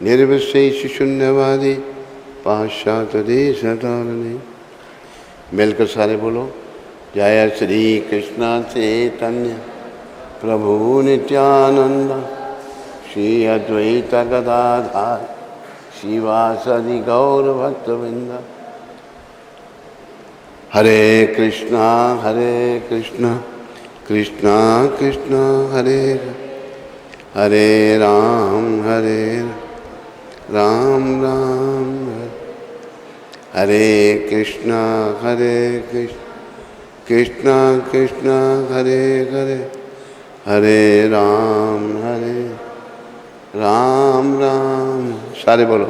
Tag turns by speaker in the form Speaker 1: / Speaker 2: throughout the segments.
Speaker 1: निर्विशेष शून्यवादी पाश्चात्य देश तारणे। मिलकर सारे बोलो जय श्री कृष्ण चैतन्य प्रभु नित्यानंद श्री अद्वैत गदाधर शिवासदि गौर भक्तवृंद। हरे कृष्णा कृष्णा कृष्णा हरे हरे राम राम राम हरे कृष्णा कृष्णा कृष्णा हरे हरे हरे राम राम राम। सारे बोलो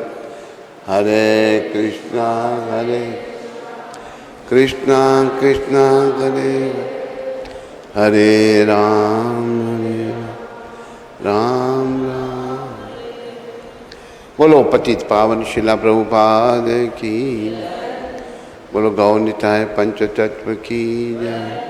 Speaker 1: हरे कृष्णा कृष्णा हरे हरे राम राम राम। बोलो पतित पावन शिला प्रभुपाद की, बोलो गौ निताय पंचतत्व की जय।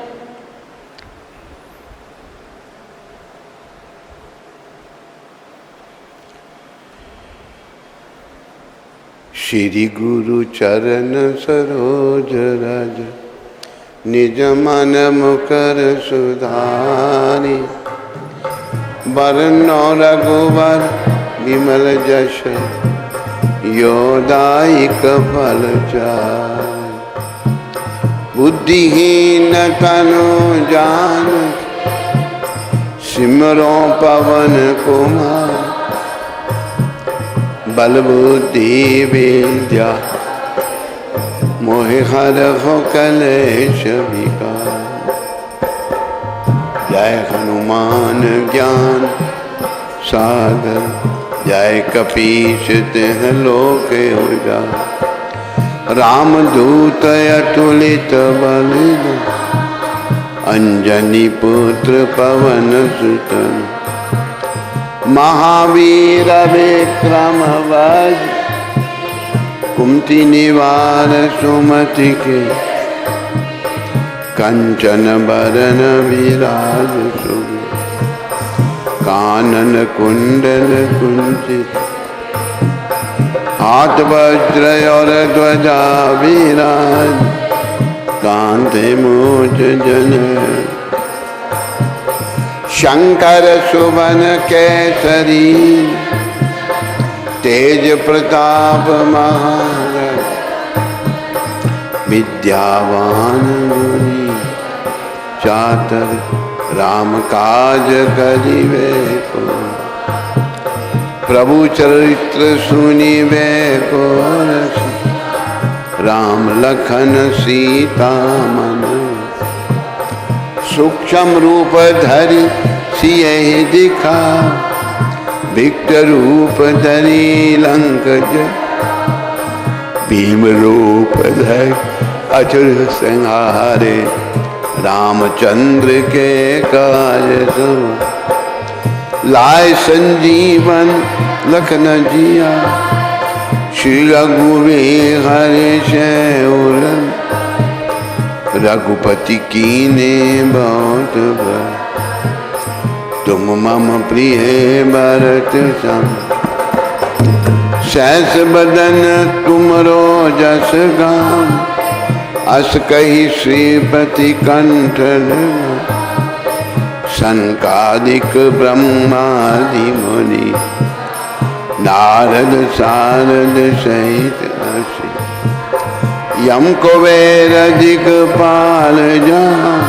Speaker 1: श्री गुरु चरण सरोज रज निज मन मुकर सुधारी। वरन रघुवर विमल जश योदायक फल चारि। बुद्धिहीन तनु जान सिमरो पवन कुमार। बल बुद्धि विद्या मोहि हरहु कलेश विकार। जय हनुमान ज्ञान सागर जय कपीश तिह लोक उजागर। रामदूत अतुलित बल अंजनी पुत्र पवन सुत। महावीर विक्रम वज्र कुमति निवार सुमति के। कंचन बरन विराज सुबह कानन कुंडल कुंचित। हाथ वज्र और ध्वजा विराज कांधे मूज जनेऊ। शंकर सुवन केसरी तेज प्रताप महारथ। विद्यावान गुणी चातर राम काज करिबे को। प्रभु चरित्र सुनिबे को रस राम लखन सीता मन। सूक्ष्म रूप धरि सियहि दिखा विकट रूप धरि लंक जय। भीम रूप धरि असुर संहारे रामचंद्र के काज सब। लाए संजीवन लखन जिया श्री रघुवीर हरि शरण। रघुपति कीने बहुत भय तुम मम प्रिय भरत सम। सहस बदन तुमरो जस गान अस कही श्रीपति कंठ। सनकादिक ब्रह्मादि मुनि नारद सारद सहित असि। यम कुबेर दिक्पाल जहाँ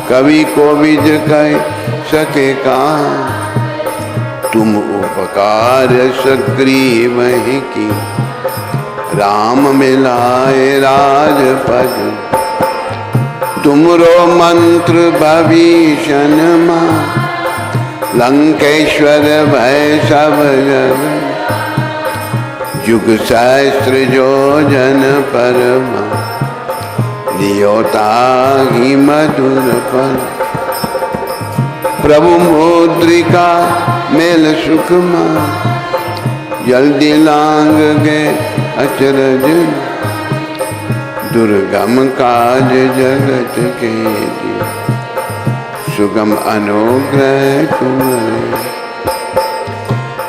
Speaker 1: कवि कोविद कह सके कहाँ। तुम उपकार सुग्रीव की राम मिलाए राजपद। तुमरो मंत्र भविष्य मां लंकेश्वर भय सब जग। युग सहस्त्र जो जन परमा दियोताहि मधुर फल। प्रभु मुद्रिका मेल सुखमा जल्दी लांग गे अचरज। दुर्गम काज जगत के सुगम अनुग्रह तुम्हारे।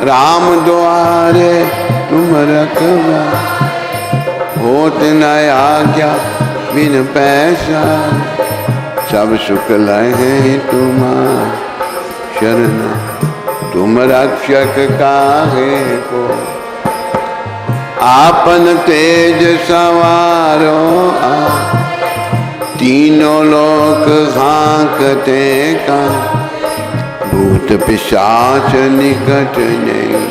Speaker 1: राम द्वारे तुम रखवा, होत न आज्ञा बिन पैसा, सब सुख लहे तुम्हार शरण, तुम रक्षक काहे को। आपन तेज सवारो तीनों लोक हाँकते का, भूत पिशाच निकट नहीं,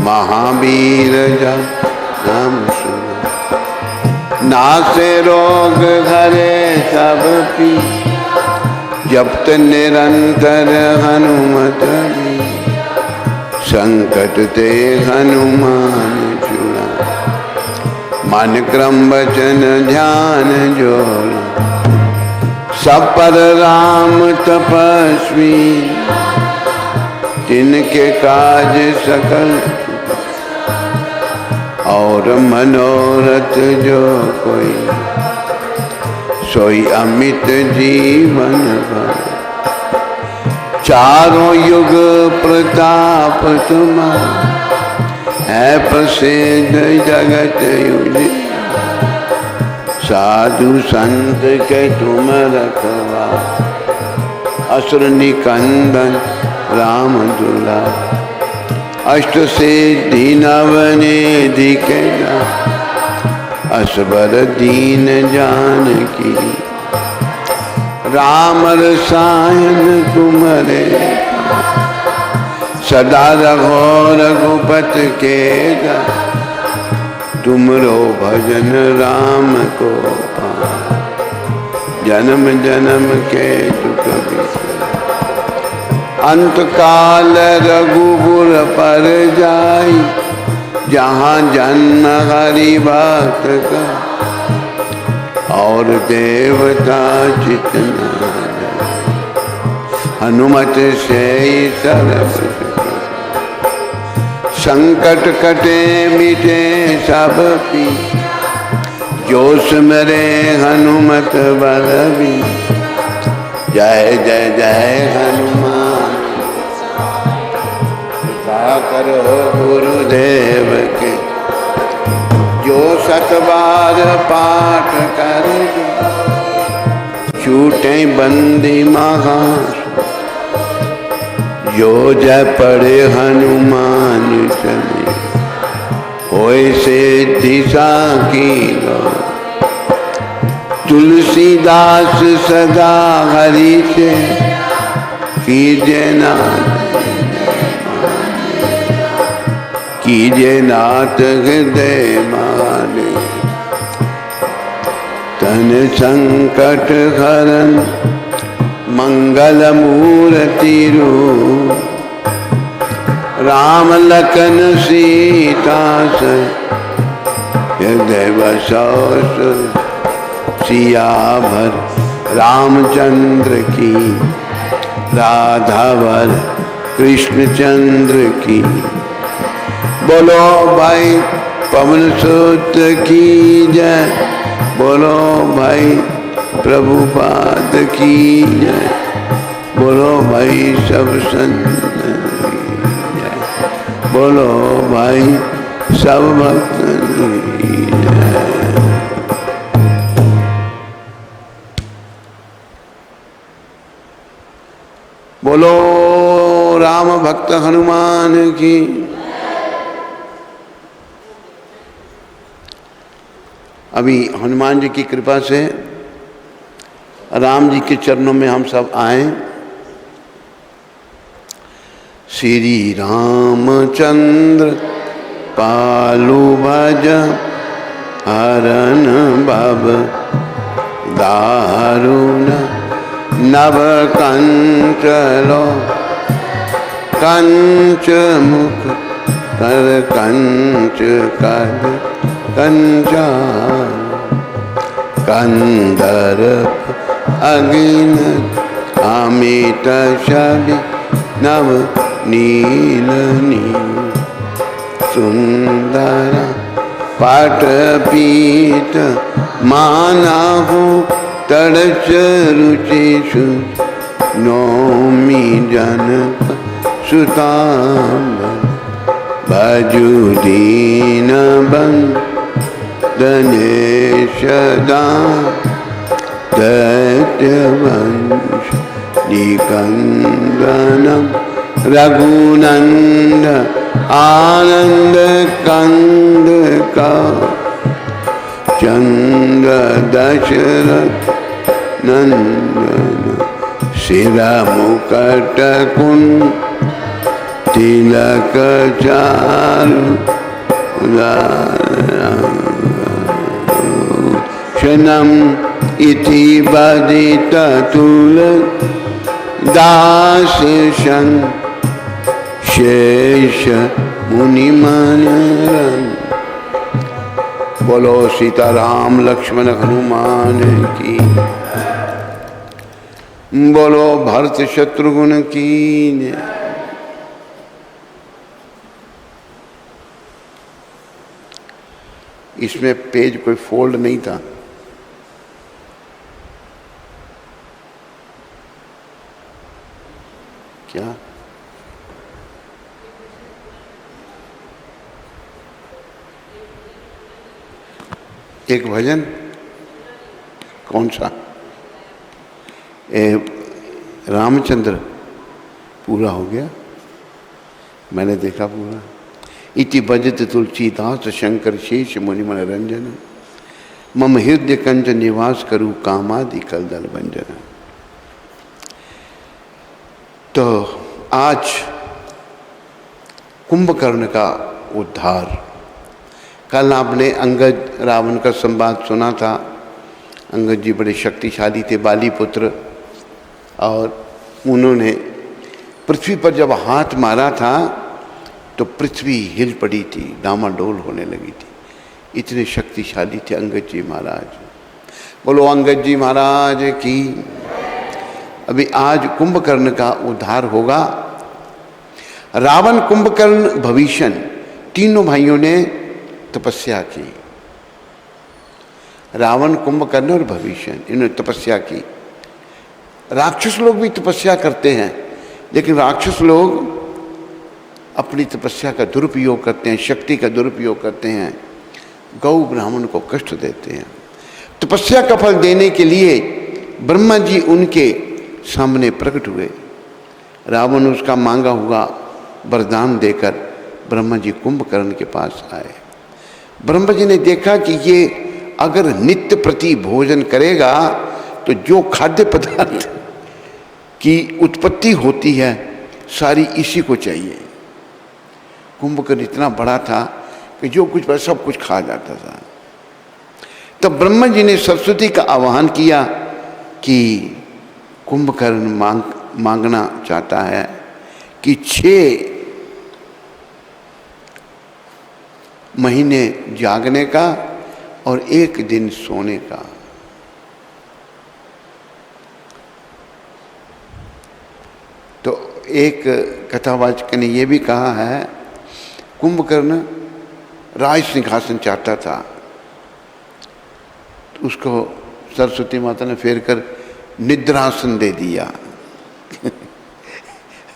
Speaker 1: महावीर जब नाम सुनो, नासे रोग घरे सब पी, जपत निरंतर हनुमत भी, संकट ते हनुमान छुड़ा, मन क्रम वचन ध्यान जोड़ा, सब पर राम तपस्वी, तिनके काज सकल, और मनोरथ जो कोई, सोई अमित जीवन भर। चारों युग प्रताप तुम्हारा, है प्रसिद्ध जगत युजी, साधु संत के तुम रखवा, असुर निकंदन राम दुला, अष्ट सिद्धि नवनिधि के जा, असबर दीन जानकी, राम रसायन तुम्हारे, सदा रघो रघुपत के जा, तुमरो भजन राम को पाओ, जन्म जन्म के दुख बिसरो, अंत काल रघुपुर पर जाई, जहाँ जन्म हरि भक्त का, और देवता चितना, हनुमत से सर्व संकट कटे मिटे सब पी, जो सिमरे हनुमत बलबी, जय जय जय हनुमान, कृपा करो गुरुदेव के, जो सतबार पाठ कर, छूटे बंदी महा, जो जय पढ़े हनुमान चले, होय सिद्धि साखी गो। तुलसीदास सदा हरि से, कीजे नाथ हृदय माने, तन संकट हरन मंगल मूर्ति रूप, राम लखन सीता से, हृदय बसो सियावर रामचंद्र की, राधावर कृष्णचंद्र की। बोलो भाई पवन सुत की जय, बोलो भाई प्रभुपाद की जय, बोलो भाई सब संत की जय, बोलो भाई सब भक्त की जय। बोलो राम भक्त हनुमान की। अभी हनुमान जी की कृपा से राम जी के चरणों में हम सब आए। श्री रामचंद्र पालु भज हरन भव दारुण, नव कंचलो कंच मुख कर कंच कर कंचार, कंदर अगिन अमित छवि नव नील नील, सुंदर पट पीत मानहु तड़च रुचि सु, नौमी जनक सुतां भजु दीन बंदनेश दैत्यवंश निकंदनम रघुनंद आनंद कंद का चंद्र दशरथ नंदन शिरा मुकुट तिलक चारु क्षणम इति बदित तुल दास शन शेष मुनिमन। बोलो सीताराम लक्ष्मण हनुमान की, बोलो भरत शत्रुघ्न की। इसमें पेज कोई फोल्ड नहीं था। क्या एक भजन कौन सा? रामचंद्र पूरा हो गया, मैंने देखा पूरा। इति भजत तुलसीदास शंकर शेष मुनि मनोरंजन मम हृदय कंज निवास करूँ कामादि कलदल भंजन। तो आज कुंभकर्ण का उद्धार। कल आपने अंगद रावण का संवाद सुना था। अंगद जी बड़े शक्तिशाली थे, बाली पुत्र, और उन्होंने पृथ्वी पर जब हाथ मारा था तो पृथ्वी हिल पड़ी थी, डामाडोल होने लगी थी। इतने शक्तिशाली थे अंगद जी महाराज। बोलो अंगद जी महाराज की। अभी आज कुंभकर्ण का उद्धार होगा। रावण, कुंभकर्ण, भविष्य तीनों भाइयों ने तपस्या की। रावण, कुंभकर्ण और भविष्य इन्होंने तपस्या की। राक्षस लोग भी तपस्या करते हैं, लेकिन राक्षस लोग अपनी तपस्या का दुरुपयोग करते हैं, शक्ति का दुरुपयोग करते हैं, गौ ब्राह्मण को कष्ट देते हैं। तपस्या का फल देने के लिए ब्रह्मा जी उनके सामने प्रकट हुए। रावण उसका मांगा हुआ वरदान देकर ब्रह्मा जी कुंभकर्ण के पास आए। ब्रह्मा जी ने देखा कि ये अगर नित्य प्रति भोजन करेगा तो जो खाद्य पदार्थ की उत्पत्ति होती है सारी इसी को चाहिए। कुंभकर्ण इतना बड़ा था कि जो कुछ सब कुछ खा जाता था। तब ब्रह्मा जी ने सरस्वती का आह्वान किया कि कुंभकर्ण मांगना चाहता है कि 6 महीने जागने का और 1 दिन सोने का। तो एक कथावाचक ने यह भी कहा है, कुंभकर्ण राज सिंहासन चाहता था, तो उसको सरस्वती माता ने फेर कर निद्रासन दे दिया।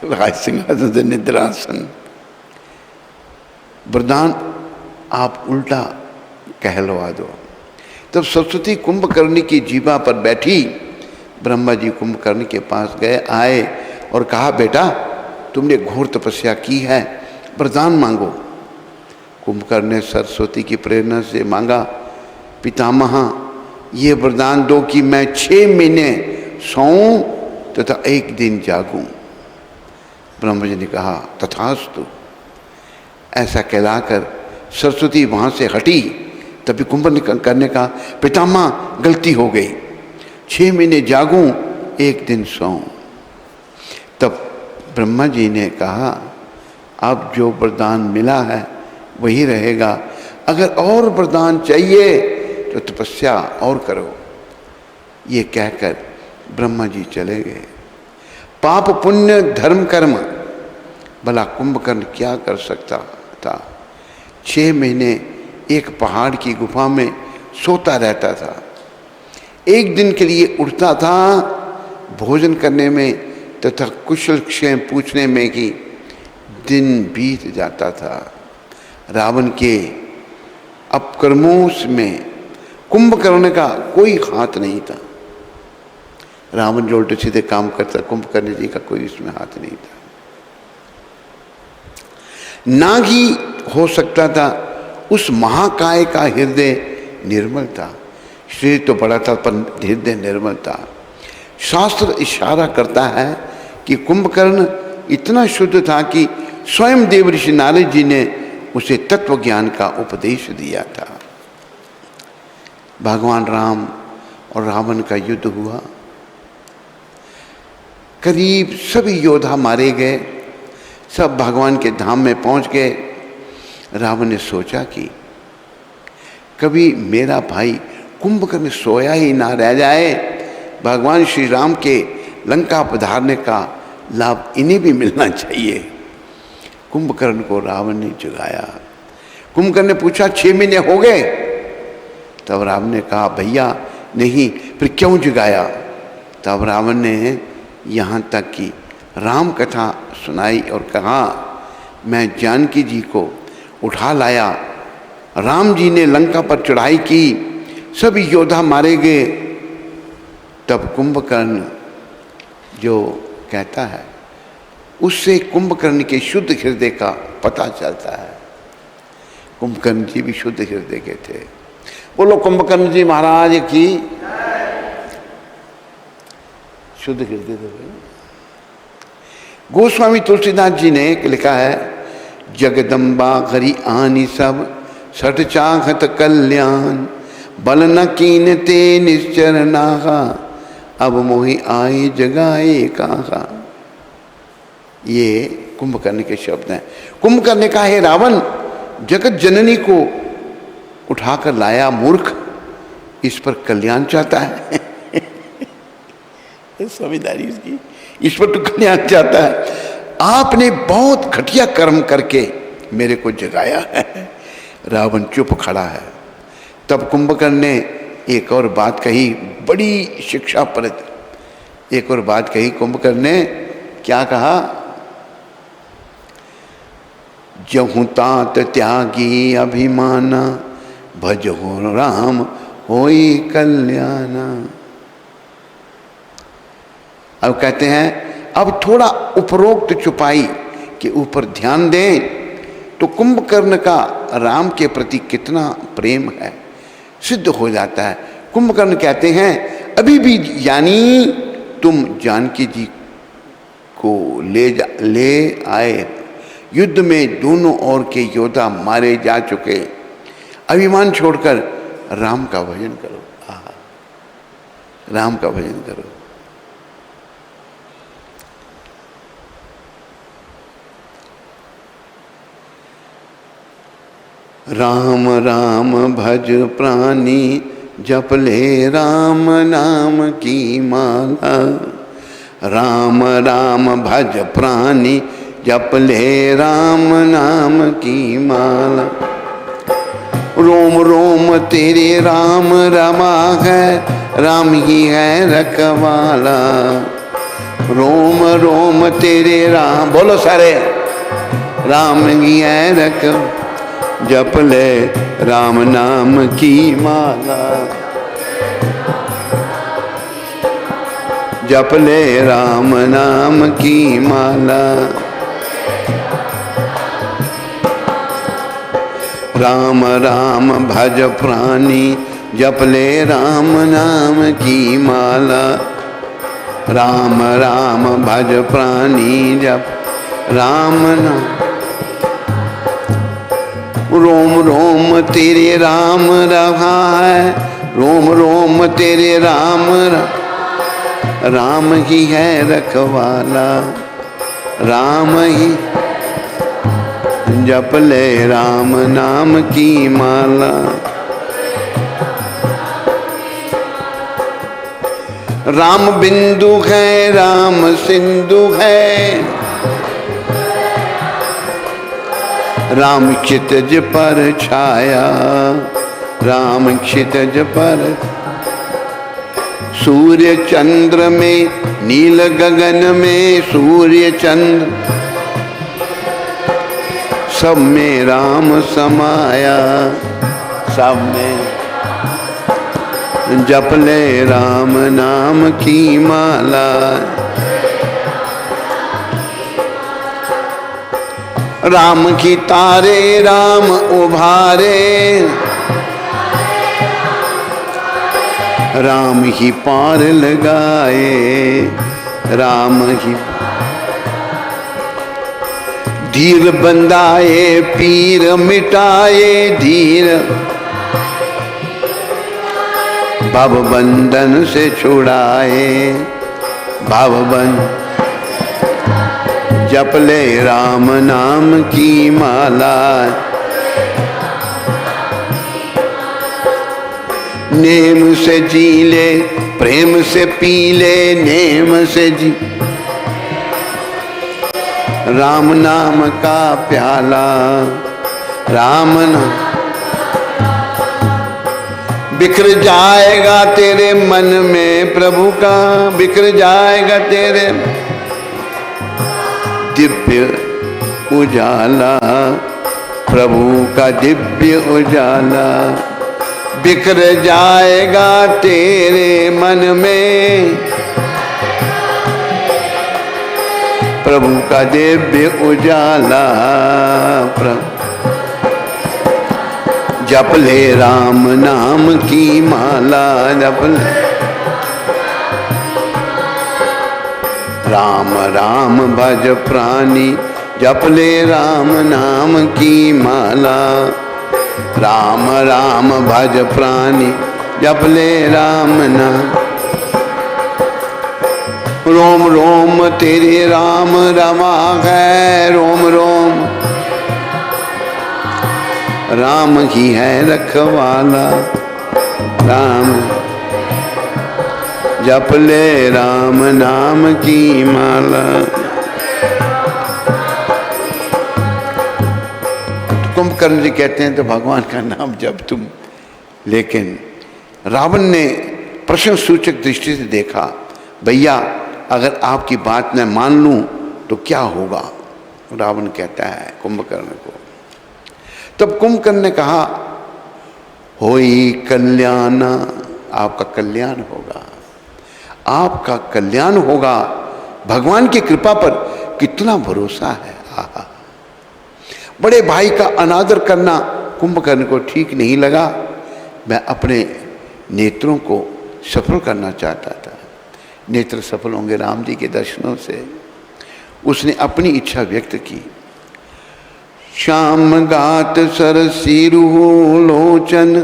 Speaker 1: राज सिंहासन से निद्रासन। वरदान आप उल्टा कहलवा दो। तब सरस्वती कुंभकर्ण की जीवा पर बैठी। ब्रह्मा जी कुंभकर्ण के पास गए, आए और कहा, बेटा तुमने घोर तपस्या की है, वरदान मांगो। कुंभकर्ण ने सरस्वती की प्रेरणा से मांगा, पितामह ये वरदान दो कि मैं 6 महीने सोऊं तथा 1 दिन जागूं। ब्रह्मा जी ने कहा, तथास्तु। ऐसा कहलाकर सरस्वती वहाँ से हटी। तभी कुंभकर्ण ने कहा, पितामह गलती हो गई, 6 महीने जागूं 1 दिन सोऊं। तब ब्रह्मा जी ने कहा, अब जो वरदान मिला है वही रहेगा, अगर और वरदान चाहिए तो तपस्या और करो। ये कहकर ब्रह्मा जी चले गए। पाप पुण्य धर्म कर्म, भला कुंभकर्ण क्या कर सकता था। 6 महीने एक पहाड़ की गुफा में सोता रहता था। 1 दिन के लिए उठता था भोजन करने में तथा कुशल क्षेम पूछने में कि दिन बीत जाता था। रावण के अपकर्मों में कुंभकर्ण का कोई हाथ नहीं था। रावण जो उल्टे सीधे काम करता, कुंभकर्ण जी का कोई उसमें हाथ नहीं था। ना ही हो सकता था उस महाकाय का हृदय निर्मल था। शरीर तो बड़ा था पर हृदय निर्मल था। शास्त्र इशारा करता है कि कुंभकर्ण इतना शुद्ध था कि स्वयं देव ऋषि नारद जी ने उसे तत्व ज्ञान का उपदेश दिया था। भगवान राम और रावण का युद्ध हुआ। करीब सभी योद्धा मारे गए, सब भगवान के धाम में पहुंच गए। रावण ने सोचा कि कभी मेरा भाई कुंभकर्ण सोया ही ना रह जाए, भगवान श्री राम के लंका पधारने का लाभ इन्हें भी मिलना चाहिए। कुंभकर्ण को रावण ने जगाया। कुंभकर्ण ने पूछा 6 महीने हो गए? तब रावण ने कहा भैया नहीं, फिर क्यों जगाया? तब रावण ने यहाँ तक कि राम कथा सुनाई और कहा मैं जानकी जी को उठा लाया, राम जी ने लंका पर चढ़ाई की, सभी योद्धा मारे गए। तब कुंभकर्ण जो कहता है उससे कुंभकर्ण के शुद्ध हृदय का पता चलता है। कुंभकर्ण जी भी शुद्ध हृदय के थे। बोलो कुंभकर्ण जी महाराज की। शुद्ध हृदय थे। गोस्वामी तुलसीदास जी ने लिखा है जगदम्बा हरि आनी सब सठ चाहत कल्याण, बल न कीन ते निश्चर नाहा, अब मोहि आए जगाए काहा। ये कुंभकर्ण के शब्द हैं। कुंभकर्ण ने कहा हे रावण, जगत जननी को उठाकर लाया मूर्ख, इस पर कल्याण चाहता है। समझदारी इसकी, इस पर तो कल्याण चाहता है। आपने बहुत घटिया कर्म करके मेरे को जगाया है। रावण चुप खड़ा है। तब कुंभकर्ण ने एक और बात कही, बड़ी शिक्षाप्रद एक और बात कही। कुंभकर्ण ने क्या कहा? जहु तात त्यागी अभिमाना, भजहु राम होई कल्याणा। अब कहते हैं अब थोड़ा उपरोक्त चुपाई के ऊपर ध्यान दें तो कुंभकर्ण का राम के प्रति कितना प्रेम है सिद्ध हो जाता है। कुंभकर्ण कहते हैं अभी भी यानी तुम जानकी जी को ले आए, युद्ध में दोनों ओर के योद्धा मारे जा चुके, अभिमान छोड़कर राम का भजन करो। राम का भजन करो। राम राम भज प्राणी, जप ले राम नाम की माला। राम राम भज प्राणी, जप ले राम नाम की माला। रोम रोम तेरे राम रमा है, राम ही है रखवाला। रोम रोम तेरे राम, बोलो सारे, राम ही है रख, जप ले राम नाम की माला। जप ले राम नाम की माला। राम राम भज प्राणी, जप ले राम नाम की माला। राम राम भज प्राणी, जप राम नाम। रोम रोम तेरे राम रहा है, रोम रोम तेरे राम राम ही है रखवाला। राम ही, जप ले राम नाम की माला। राम बिंदु है, राम सिंधु है, राम क्षितिज पर छाया। राम क्षितिज पर, सूर्य चंद्र में, नील गगन में सूर्य चंद्र। सब में राम समाया, सब में जप ले राम नाम की माला। राम की तारे राम उभारे, राम ही पार लगाए, राम ही धीर बंदाए पीर मिटाए, धीर भव बंधन से छुड़ाए, भव बंधन जप ले राम नाम की माला। नेम से जी ले प्रेम से पी ले, नेम से जी राम नाम का प्याला, राम नाम बिखर जाएगा तेरे मन में प्रभु का, बिखर जाएगा तेरे दिव्य उजाला, प्रभु का दिव्य उजाला। बिखर जाएगा तेरे मन में प्रभु का दिव्य उजाला। जप ले राम नाम की माला, जप ले राम राम भज प्राणी, जप ले राम नाम की माला। राम राम भज प्राणी, जप ले राम नाम। रोम रोम तेरे राम रमा है, रोम रोम राम ही है रखवाला। राम जप ले राम नाम की माला। कुंभकर्ण जी कहते हैं तो भगवान का नाम जप तुम, लेकिन रावण ने प्रश्न सूचक दृष्टि से देखा, भैया अगर आपकी बात मैं मान लूं तो क्या होगा। रावण कहता है कुंभकर्ण को। तब कुंभकर्ण ने कहा, होई कल्याण, आपका कल्याण होगा, आपका कल्याण होगा। भगवान की कृपा पर कितना भरोसा है। आहा, बड़े भाई का अनादर करना कुंभकर्ण को ठीक नहीं लगा। मैं अपने नेत्रों को सफल करना चाहता था। नेत्र सफल होंगे राम जी के दर्शनों से। उसने अपनी इच्छा व्यक्त की। श्याम गात सरसीरु लोचन,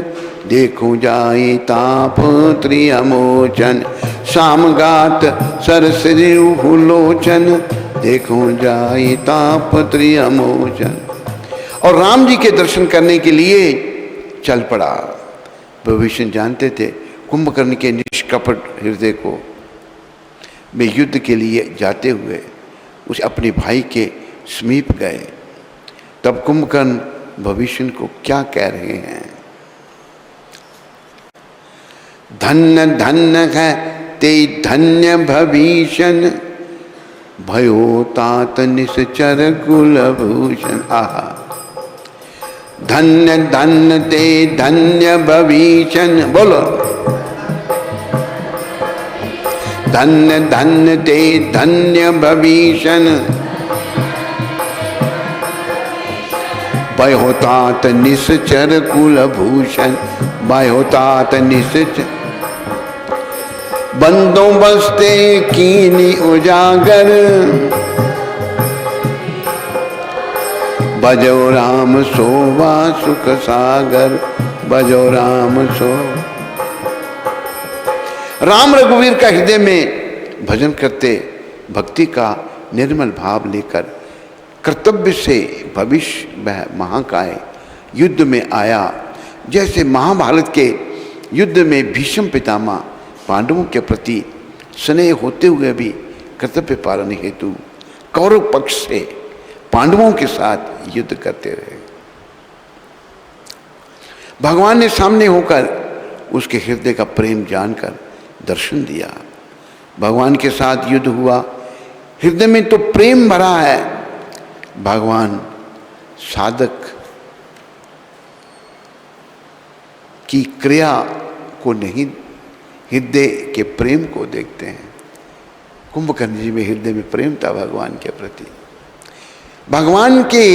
Speaker 1: देखो जाई ताप त्रियमोचन। श्याम गात सरसीरु लोचन, देखो जाई ताप त्रियमोचन। और राम जी के दर्शन करने के लिए चल पड़ा। विभीषण जानते थे कुंभकर्ण के निष्कपट हृदय को। वे युद्ध के लिए जाते हुए उस अपने भाई के समीप गए। तब कुंभकर्ण भविष्य को क्या कह रहे हैं। धन्य धन्य है ते धन्य भविष्यन, भयो तात निश्चर कुलभूषण। आहा, धन्य धन्य ते धन्य भविष्यन, बोलो धन्य धन्य ते धन्य भविष्यन। भयोतात निश्चर कुलभूषण, भयोतात निश्चर। बंदोबस्ते कीनी उजागर, भजो राम सोवा सुख सागर, भजो राम सो। राम रघुवीर का हृदय में भजन करते, भक्ति का निर्मल भाव लेकर कर्तव्य से भविष्य वह महाकाय युद्ध में आया। जैसे महाभारत के युद्ध में भीष्म पितामह पांडवों के प्रति स्नेह होते हुए भी कर्तव्य पालन हेतु कौरव पक्ष से पांडवों के साथ युद्ध करते रहे। भगवान ने सामने होकर उसके हृदय का प्रेम जानकर दर्शन दिया। भगवान के साथ युद्ध हुआ। हृदय में तो प्रेम भरा है। भगवान साधक की क्रिया को नहीं, हृदय के प्रेम को देखते हैं। कुंभकर्ण जी में हृदय में प्रेम था भगवान के प्रति। भगवान के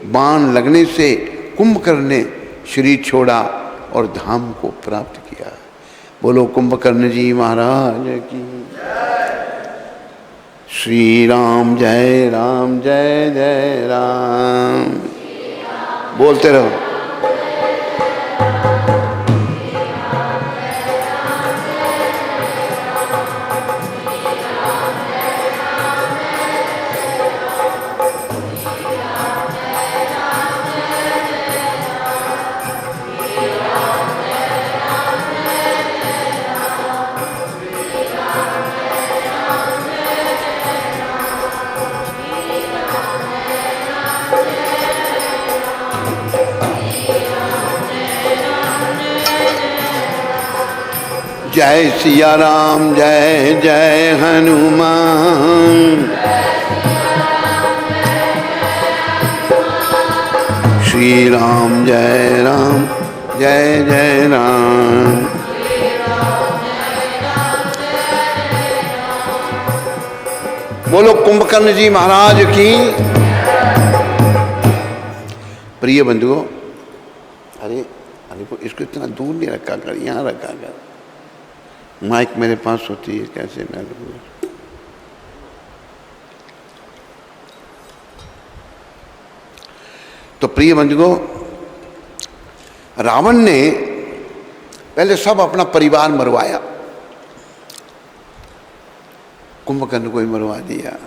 Speaker 1: बाण लगने से कुंभकर्ण ने शरीर छोड़ा और धाम को प्राप्त किया। बोलो कुंभकर्ण जी महाराज की। श्री राम जय राम जय जय राम। बोलते रहो। जय सिया राम जय जय हनुमान। श्री राम जय जय राम। बोलो कुंभकर्ण जी महाराज की। प्रिय बंधुओं, अरे इसको इतना दूर नहीं रखा कर, यहाँ रखा कर। माइक मेरे पास होती है, कैसे मैं लूँगा? तो प्रिय बंधुओं, रावण ने पहले सब अपना परिवार मरवाया, कुंभकर्ण को ही मरवा दिया।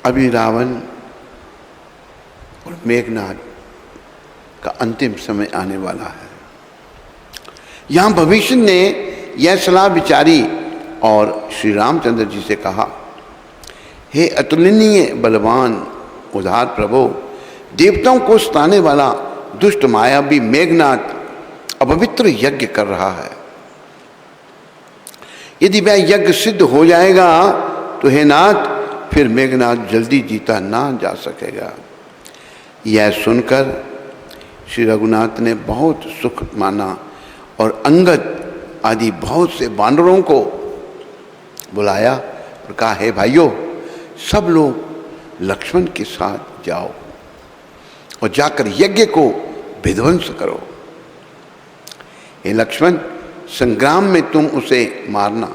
Speaker 1: अभी रावण और मेघनाद का अंतिम समय आने वाला है। यहां भविष्य ने यह सलाह विचारी और श्री रामचंद्र जी से कहा, हे अतुलनीय बलवान उदार प्रभु, देवताओं को सताने वाला दुष्ट मायावी मेघनाद अपवित्र यज्ञ कर रहा है। यदि वह यज्ञ सिद्ध हो जाएगा तो हे नाथ, फिर मेघनाद जल्दी जीता ना जा सकेगा। यह सुनकर श्री रघुनाथ ने बहुत सुख माना और अंगद आदि बहुत से वानरों को बुलाया और कहा, हे भाइयों, सब लोग लक्ष्मण के साथ जाओ और जाकर यज्ञ को विध्वंस करो। हे लक्ष्मण, संग्राम में तुम उसे मारना।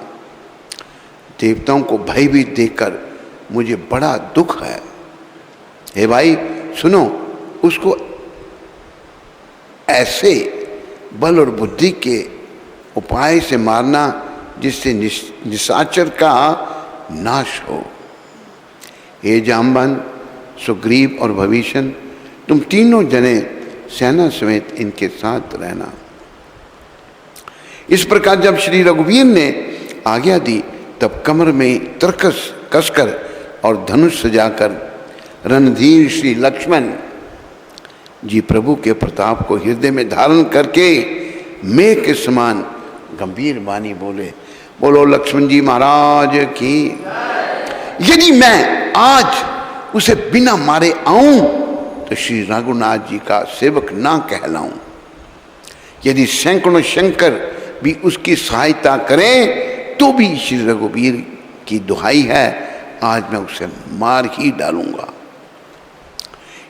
Speaker 1: देवताओं को भयभीत देखकर मुझे बड़ा दुख है। हे भाई सुनो, उसको ऐसे बल और बुद्धि के उपाय से मारना जिससे निशाचर का नाश हो। हे जाम्बन, सुग्रीव और भविष्य, तुम तीनों जने सेना समेत इनके साथ रहना। इस प्रकार जब श्री रघुवीर ने आज्ञा दी, तब कमर में तरकस कसकर और धनुष सजाकर रणधीर श्री लक्ष्मण जी प्रभु के प्रताप को हृदय में धारण करके मेघ के समान गंभीर वाणी बोले, बोलो लक्ष्मण जी महाराज की। यदि मैं आज उसे बिना मारे आऊं तो श्री रघुनाथ जी का सेवक ना कहलाऊं। यदि सैकड़ों शंकर भी उसकी सहायता करें तो भी श्री रघुवीर की दुहाई है, आज मैं उसे मार ही डालूंगा।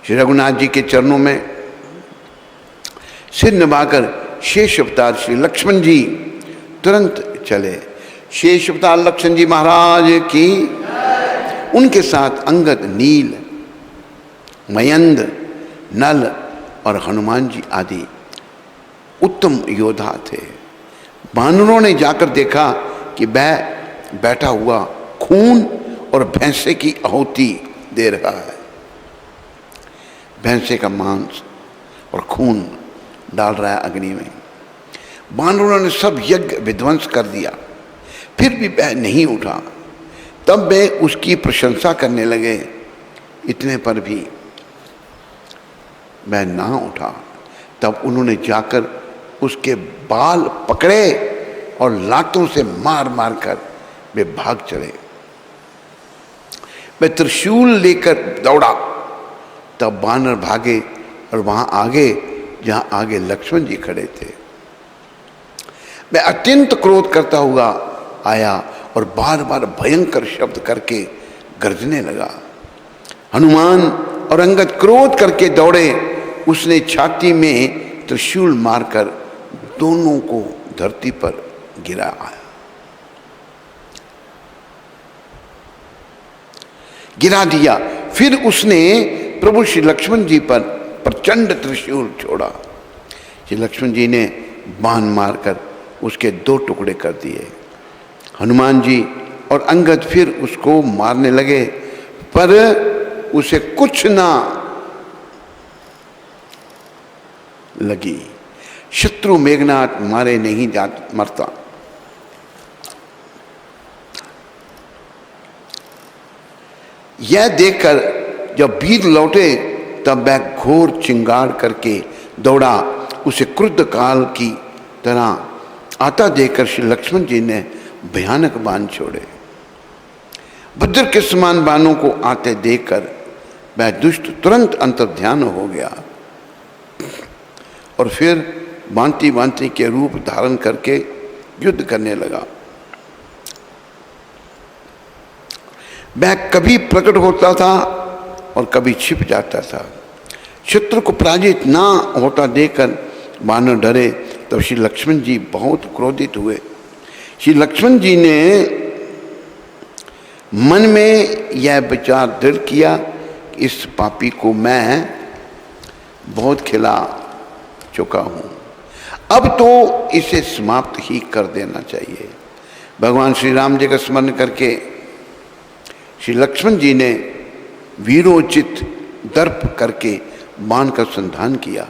Speaker 1: श्री रघुनाथ जी के चरणों में सिर नभाकर शेष अवतार श्री लक्ष्मण जी तुरंत चले। शेष अवतार लक्ष्मण जी महाराज की। उनके साथ अंगद, नील, मयंद्र, नल और हनुमान जी आदि उत्तम योद्धा थे। वानरों ने जाकर देखा कि वह बैठा हुआ खून और भैंसे की आहुति दे रहा है। भैंसे का मांस और खून डाल रहा है अग्नि में। वानरों ने सब यज्ञ विध्वंस कर दिया, फिर भी वह नहीं उठा। तब वे उसकी प्रशंसा करने लगे, इतने पर भी वह ना उठा। तब उन्होंने जाकर उसके बाल पकड़े और लातों से मार मार कर वे भाग चले। वह त्रिशूल लेकर दौड़ा। तब वानर भागे और वहां आगे, जहां आगे लक्ष्मण जी खड़े थे, वह अत्यंत क्रोध करता हुआ आया और बार बार भयंकर शब्द करके गरजने लगा। हनुमान और अंगद क्रोध करके दौड़े। उसने छाती में त्रिशूल मारकर दोनों को धरती पर गिरा दिया। फिर उसने प्रभु श्री लक्ष्मण जी पर प्रचंड त्रिशूल छोड़ा। श्री लक्ष्मण जी ने बाण मारकर उसके 2 टुकड़े कर दिए। हनुमान जी और अंगद फिर उसको मारने लगे, पर उसे कुछ ना लगी। शत्रु मेघनाथ मारे नहीं मरता। यह देखकर जब वीर लौटे, तब वह घोर चिंगार करके दौड़ा। उसे क्रुद्ध काल की तरह आता देखकर श्री लक्ष्मण जी ने भयानक बाण छोड़े। वज्र के समान बाणों को आते देखकर वह दुष्ट तुरंत अंतर्ध्यान हो गया और फिर भांति भांति के रूप धारण करके युद्ध करने लगा। वह कभी प्रकट होता था और कभी छिप जाता था। शत्रु को पराजित ना होता देखकर वानर डरे। तब श्री लक्ष्मण जी बहुत क्रोधित हुए। श्री लक्ष्मण जी ने मन में यह विचार दृढ़ किया कि इस पापी को मैं बहुत खिला चुका हूं, अब तो इसे समाप्त ही कर देना चाहिए। भगवान श्री राम जी का स्मरण करके श्री लक्ष्मण जी ने वीरोचित दर्प करके बाण का संधान किया।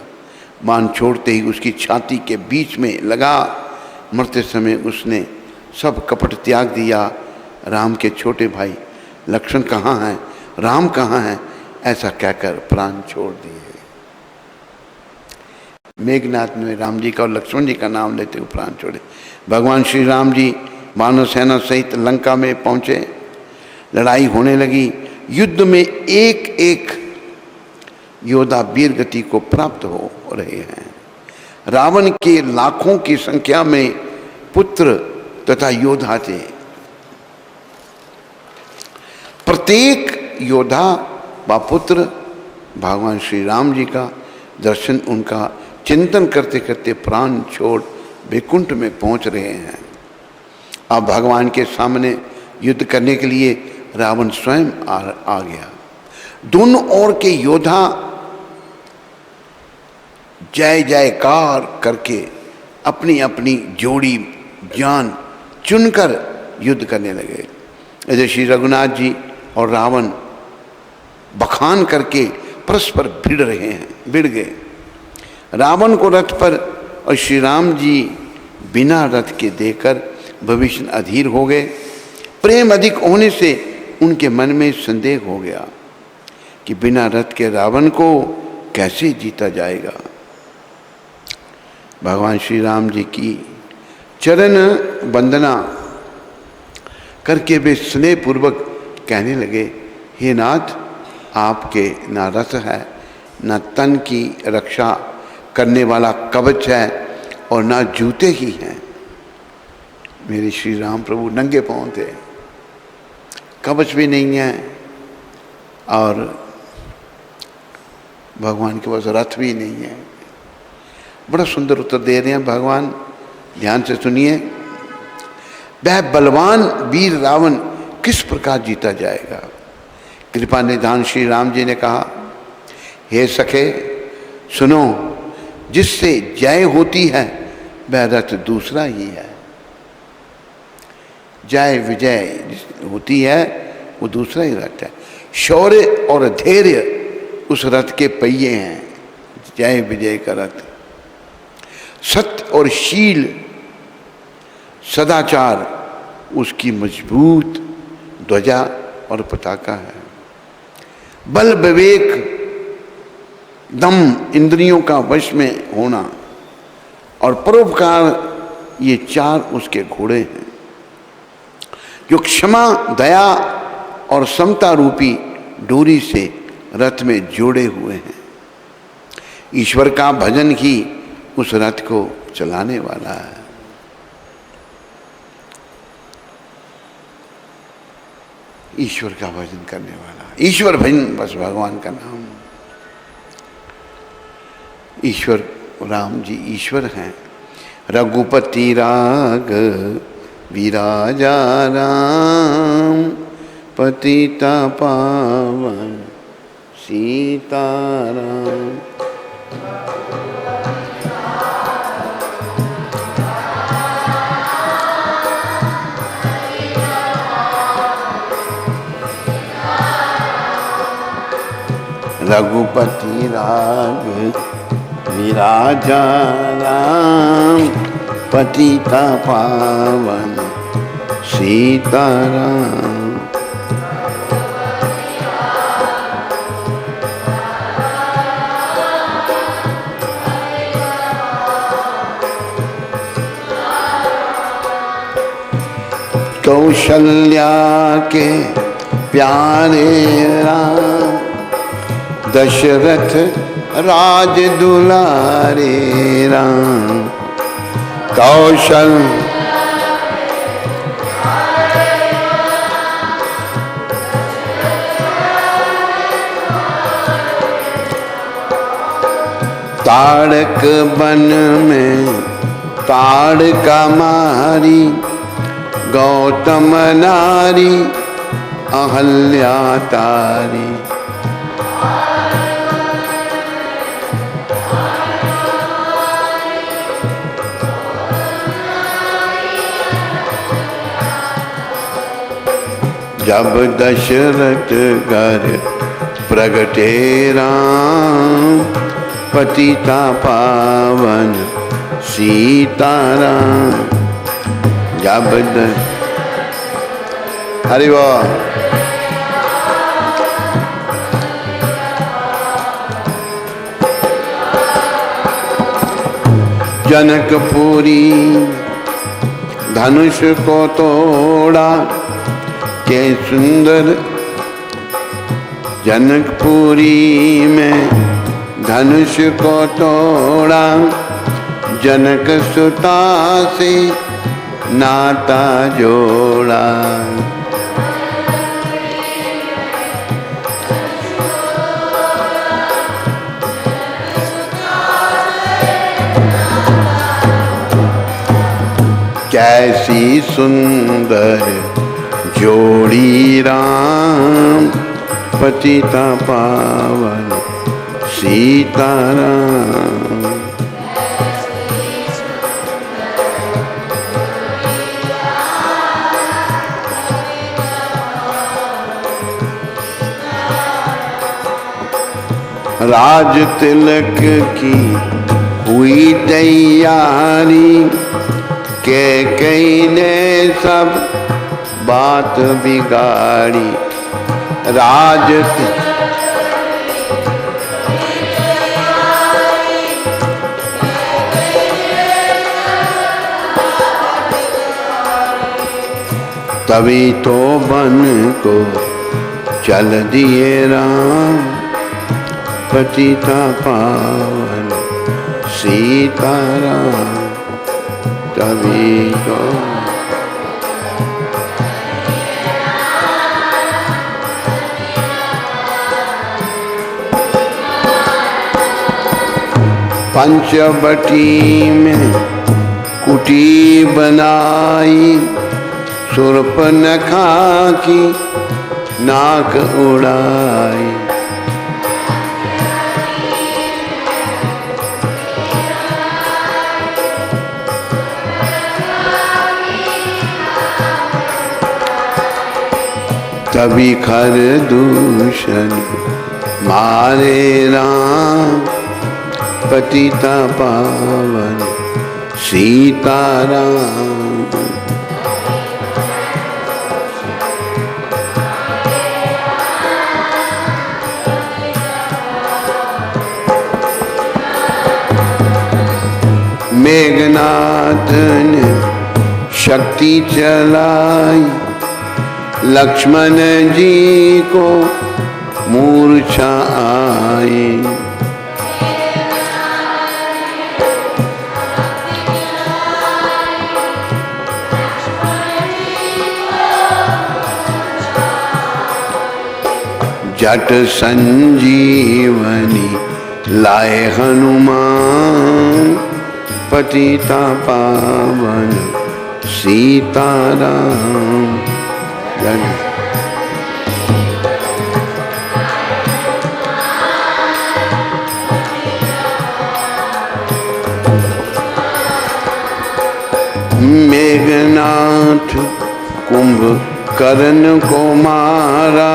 Speaker 1: बाण छोड़ते ही उसकी छाती के बीच में लगा। मरते समय उसने सब कपट त्याग दिया। राम के छोटे भाई लक्ष्मण कहाँ हैं, राम कहाँ हैं, ऐसा कहकर प्राण छोड़ दिए। मेघनाथ ने राम जी का और लक्ष्मण जी का नाम लेते हुए प्राण छोड़े। भगवान श्री राम जी वानर सेना सहित लंका में पहुंचे। लड़ाई होने लगी। युद्ध में एक एक योद्धा वीर गति को प्राप्त हो रहे हैं। रावण के लाखों की संख्या में पुत्र तथा योद्धा थे। प्रत्येक योद्धा व पुत्र भगवान श्री राम जी का दर्शन, उनका चिंतन करते करते प्राण छोड़ वैकुंठ में पहुंच रहे हैं। अब भगवान के सामने युद्ध करने के लिए रावण स्वयं आ गया। दोनों ओर के योद्धा जय जयकार करके अपनी अपनी जोड़ी जान चुनकर युद्ध करने लगे। ऐसे श्री रघुनाथ जी और रावण बखान करके परस्पर भिड़ गए। रावण को रथ पर और श्री राम जी बिना रथ के देखकर भविष्य अधीर हो गए। प्रेम अधिक होने से उनके मन में संदेह हो गया कि बिना रथ के रावण को कैसे जीता जाएगा। भगवान श्री राम जी की चरण वंदना करके वे स्नेह पूर्वक कहने लगे, हे नाथ, आपके ना रथ है, ना तन की रक्षा करने वाला कवच है और ना जूते ही हैं। मेरे श्री राम प्रभु नंगे पांव थे, कवच भी नहीं है और भगवान के पास रथ भी नहीं है। बड़ा सुंदर उत्तर दे रहे हैं भगवान, ध्यान से सुनिए। वह बलवान वीर रावण किस प्रकार जीता जाएगा। कृपा निधान श्री राम जी ने कहा, हे सखे सुनो, जिससे जय होती है वह रथ दूसरा ही है। जय विजय होती है वो दूसरा ही रथ है। शौर्य और धैर्य उस रथ के पहिए हैं, जय विजय का रथ। सत्य और शील सदाचार उसकी मजबूत ध्वजा और पताका है। बल विवेक दम इंद्रियों का वश में होना और परोपकार, ये 4 उसके घोड़े हैं। जो क्षमा, दया और समता रूपी डोरी से रथ में जोड़े हुए हैं। ईश्वर का भजन ही उस रथ को चलाने वाला है। ईश्वर का भजन करने वाला, ईश्वर भजन, बस भगवान का नाम। ईश्वर, राम जी ईश्वर हैं। रघुपति राग विराजा राम, पतिता पावन सीताराम। रघुपति राग विराजा राम, पतिता पावन सीताराम। कौशल्या के प्यारे राम, दशरथ राज दुलारे राम। कौशल ताड़क बन में ताड़का मारी, गौतम नारी अहल्या तारी। जब दशरथ घर प्रगटे राम, पतिता पावन सीताराम। जब हरि बोल। जनकपुरी धनुष को तोड़ा, के सुंदर जनकपुरी में धनुष को तोड़ा। जनक सुता से नाता जोड़ा। कैसी सुंदर जोड़ी राम, पतिता पावन सीताराम। राज तिलक की हुई तैयारी, के कई ने सब बात बिगाड़ी। राज तभी तो बन को चल दिए राम, पतिता पावन सीताराम। तभी तो पंचवटी में कुटी बनाई, शूर्पणखा की नाक उड़ाई। तभी खरदूषण मारे राम, पतिता पावन सीताराम। मेघनाथ ने शक्ति चलाई, लक्ष्मण जी को मूर्छा आई। जट संजीवनी लाए हनुमान, पतिता पावन सीताराम। मेघनाथ कुंभकर्ण को मारा,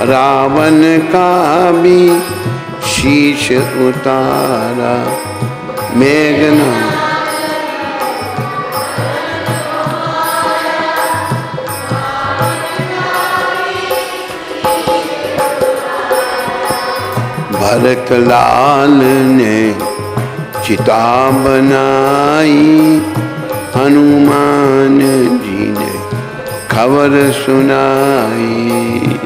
Speaker 1: रावण का भी शीश उतारा। मेघनाथ भरत लाल ने चिता बनाई, हनुमान जी ने खबर सुनाई।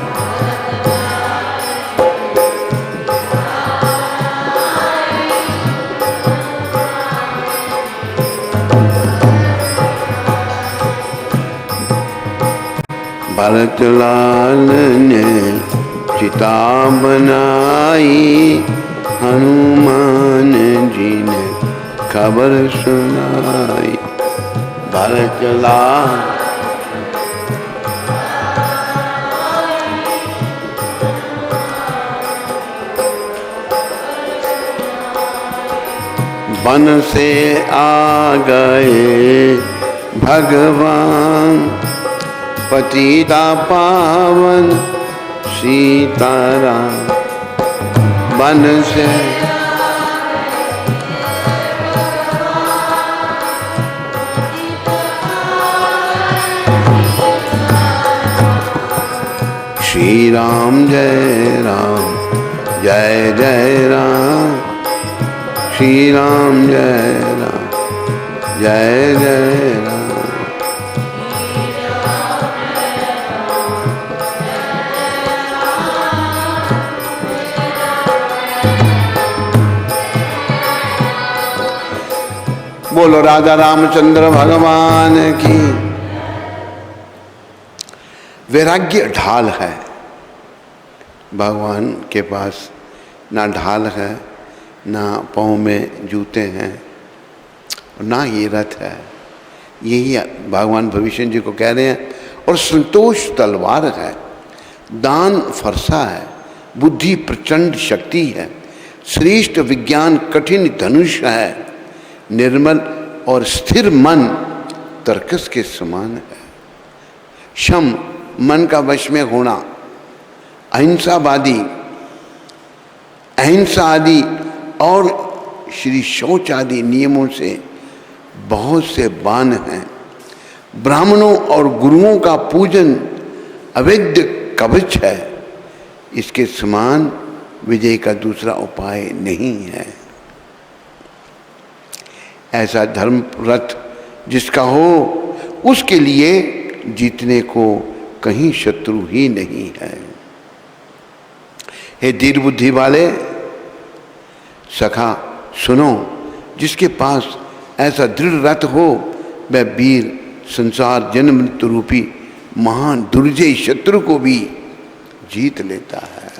Speaker 1: भरत लाल ने चिता बनाई, हनुमान जी ने खबर सुनाई। भरत लाल वन से आ गए भगवान, पतिता पावन सीताराम। वन से श्री राम जय राम, जय जय राम। श्री राम जय राम, जय जय राम। बोलो राजा रामचंद्र भगवान की। वैराग्य ढाल है। भगवान के पास ना ढाल है, ना पाँव में जूते हैं, ना ही रथ है। यही भगवान भविष्य जी को कह रहे हैं। और संतोष तलवार है, दान फरसा है, बुद्धि प्रचंड शक्ति है, श्रेष्ठ विज्ञान कठिन धनुष है, निर्मल और स्थिर मन तर्कस के समान है। शम मन का वश में होना, अहिंसावादी, अहिंसा आदि और श्री शौच आदि नियमों से बहुत से बान हैं। ब्राह्मणों और गुरुओं का पूजन अवैध कवच है। इसके समान विजय का दूसरा उपाय नहीं है। ऐसा धर्म रथ जिसका हो, उसके लिए जीतने को कहीं शत्रु ही नहीं है। हे दीर्घ बुद्धि वाले सखा सुनो, जिसके पास ऐसा दृढ़ रथ हो, वह वीर संसार जन्म मृत्यु रूपी महान दुर्जय शत्रु को भी जीत लेता है।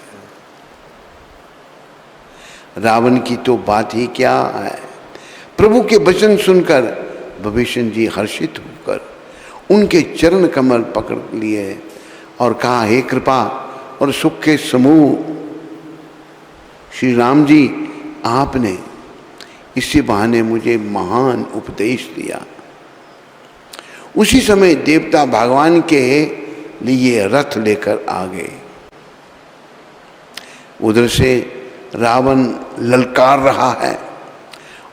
Speaker 1: रावण की तो बात ही क्या है। प्रभु के वचन सुनकर भविष्य जी हर्षित होकर उनके चरण कमल पकड़ लिए और कहा, हे कृपा और सुख के समूह श्री राम जी, आपने इसी बहाने मुझे महान उपदेश दिया। उसी समय देवता भगवान के लिए रथ लेकर आ गए। उधर से रावण ललकार रहा है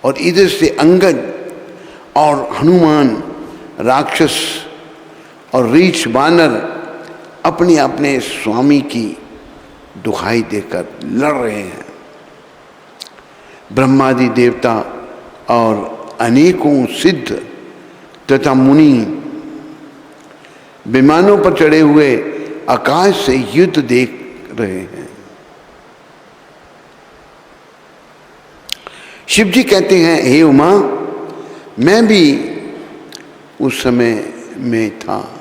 Speaker 1: और इधर से अंगद और हनुमान राक्षस और रीछ बानर अपने अपने स्वामी की दुहाई देकर लड़ रहे हैं। ब्रह्मादि देवता और अनेकों सिद्ध तथा मुनि विमानों पर चढ़े हुए आकाश से युद्ध देख रहे हैं। शिव जी कहते हैं, हे उमा, मैं भी उस समय में था।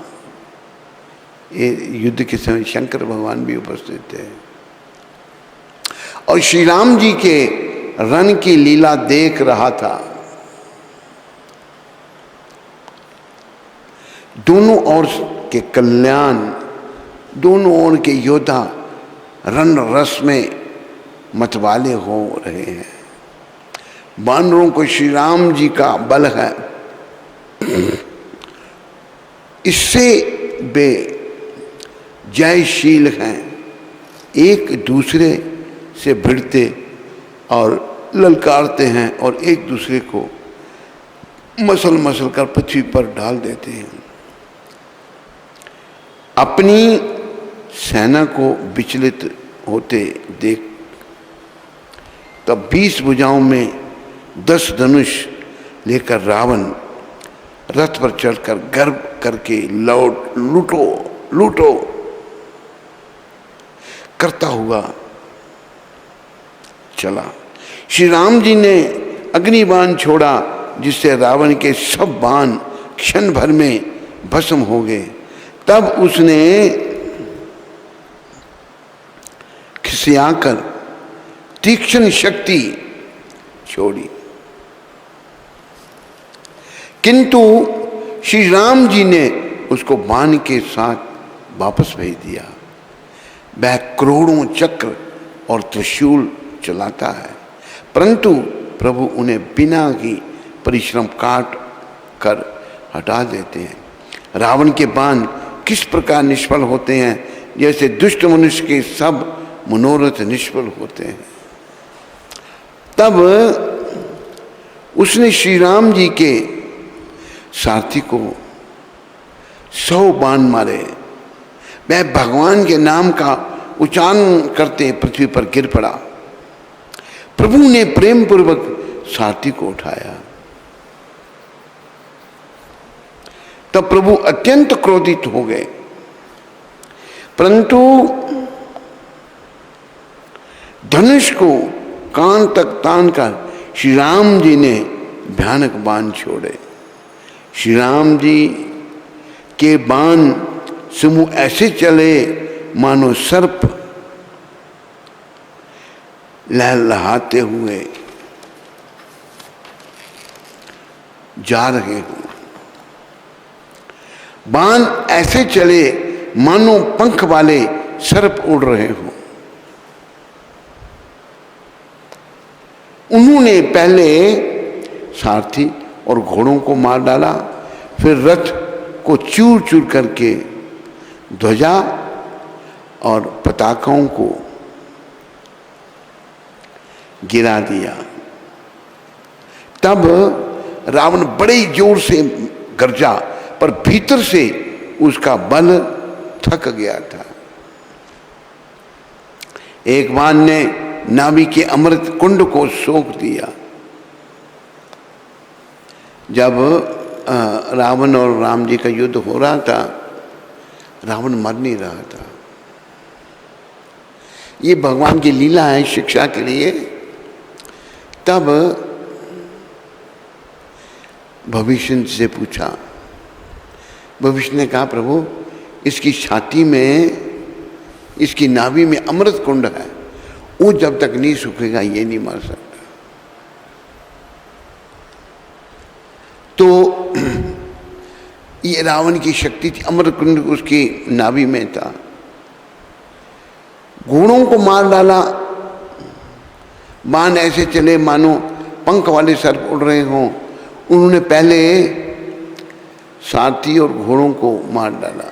Speaker 1: ये युद्ध के समय शंकर भगवान भी उपस्थित थे और श्री राम जी के रण की लीला देख रहा था। दोनों ओर के कल्याण, दोनों ओर के योद्धा रण रस में मतवाले हो रहे हैं। वानरों को श्री राम जी का बल है, इससे वे जयशील हैं, एक दूसरे से भिड़ते और ललकारते हैं और एक दूसरे को मसल मसल कर पृथ्वी पर डाल देते हैं। अपनी सेना को विचलित होते देख तब 20 भुजाओं में 10 धनुष लेकर रावण रथ पर चढ़कर गर्व करके लूटो करता हुआ चला। श्री राम जी ने अग्निबाण छोड़ा, जिससे रावण के सब बाण क्षण भर में भस्म हो गए। तब उसने खिसियाकर तीक्ष्ण शक्ति छोड़ी, किंतु श्री राम जी ने उसको बाण के साथ वापस भेज दिया। वह करोड़ों चक्र और त्रिशूल चलाता है, परंतु प्रभु उन्हें बिना ही परिश्रम काट कर हटा देते हैं। रावण के बाण किस प्रकार निष्फल होते हैं, जैसे दुष्ट मनुष्य के सब मनोरथ निष्फल होते हैं। तब उसने श्री राम जी के सारथी को 100 बाण मारे। वह भगवान के नाम का उच्चारण करते पृथ्वी पर गिर पड़ा। प्रभु ने प्रेम पूर्वक सारथी को उठाया। तब प्रभु अत्यंत क्रोधित हो गए, परंतु धनुष को कान तक तानकर श्री राम जी ने भयानक बाण छोड़े। श्री राम जी के बाण समूह ऐसे चले मानो सर्प लहलहाते हुए जा रहे हों। बाण ऐसे चले मानो पंख वाले सर्प उड़ रहे हों। उन्होंने पहले सारथी और घोड़ों को मार डाला, फिर रथ को चूर चूर करके ध्वजा और पताकाओं को गिरा दिया। तब रावण बड़े जोर से गरजा, पर भीतर से उसका बल थक गया था। एक बाण ने नाभि के अमृत कुंड को सोख दिया। जब रावण और राम जी का युद्ध हो रहा था, रावण मर नहीं रहा था। ये भगवान की लीला है शिक्षा के लिए। तब भविष्य से पूछा, भविष्य ने कहा, प्रभु इसकी छाती में, इसकी नाभि में अमृत कुंड है, वो जब तक नहीं सूखेगा ये नहीं मर सकता। तो ये रावण की शक्ति थी, अमृत कुंड उसकी नाभि में था। घोड़ों को मार डाला, बाण ऐसे चले मानो पंख वाले सर्प उड़ रहे हों। उन्होंने पहले सारथी और घोड़ों को मार डाला,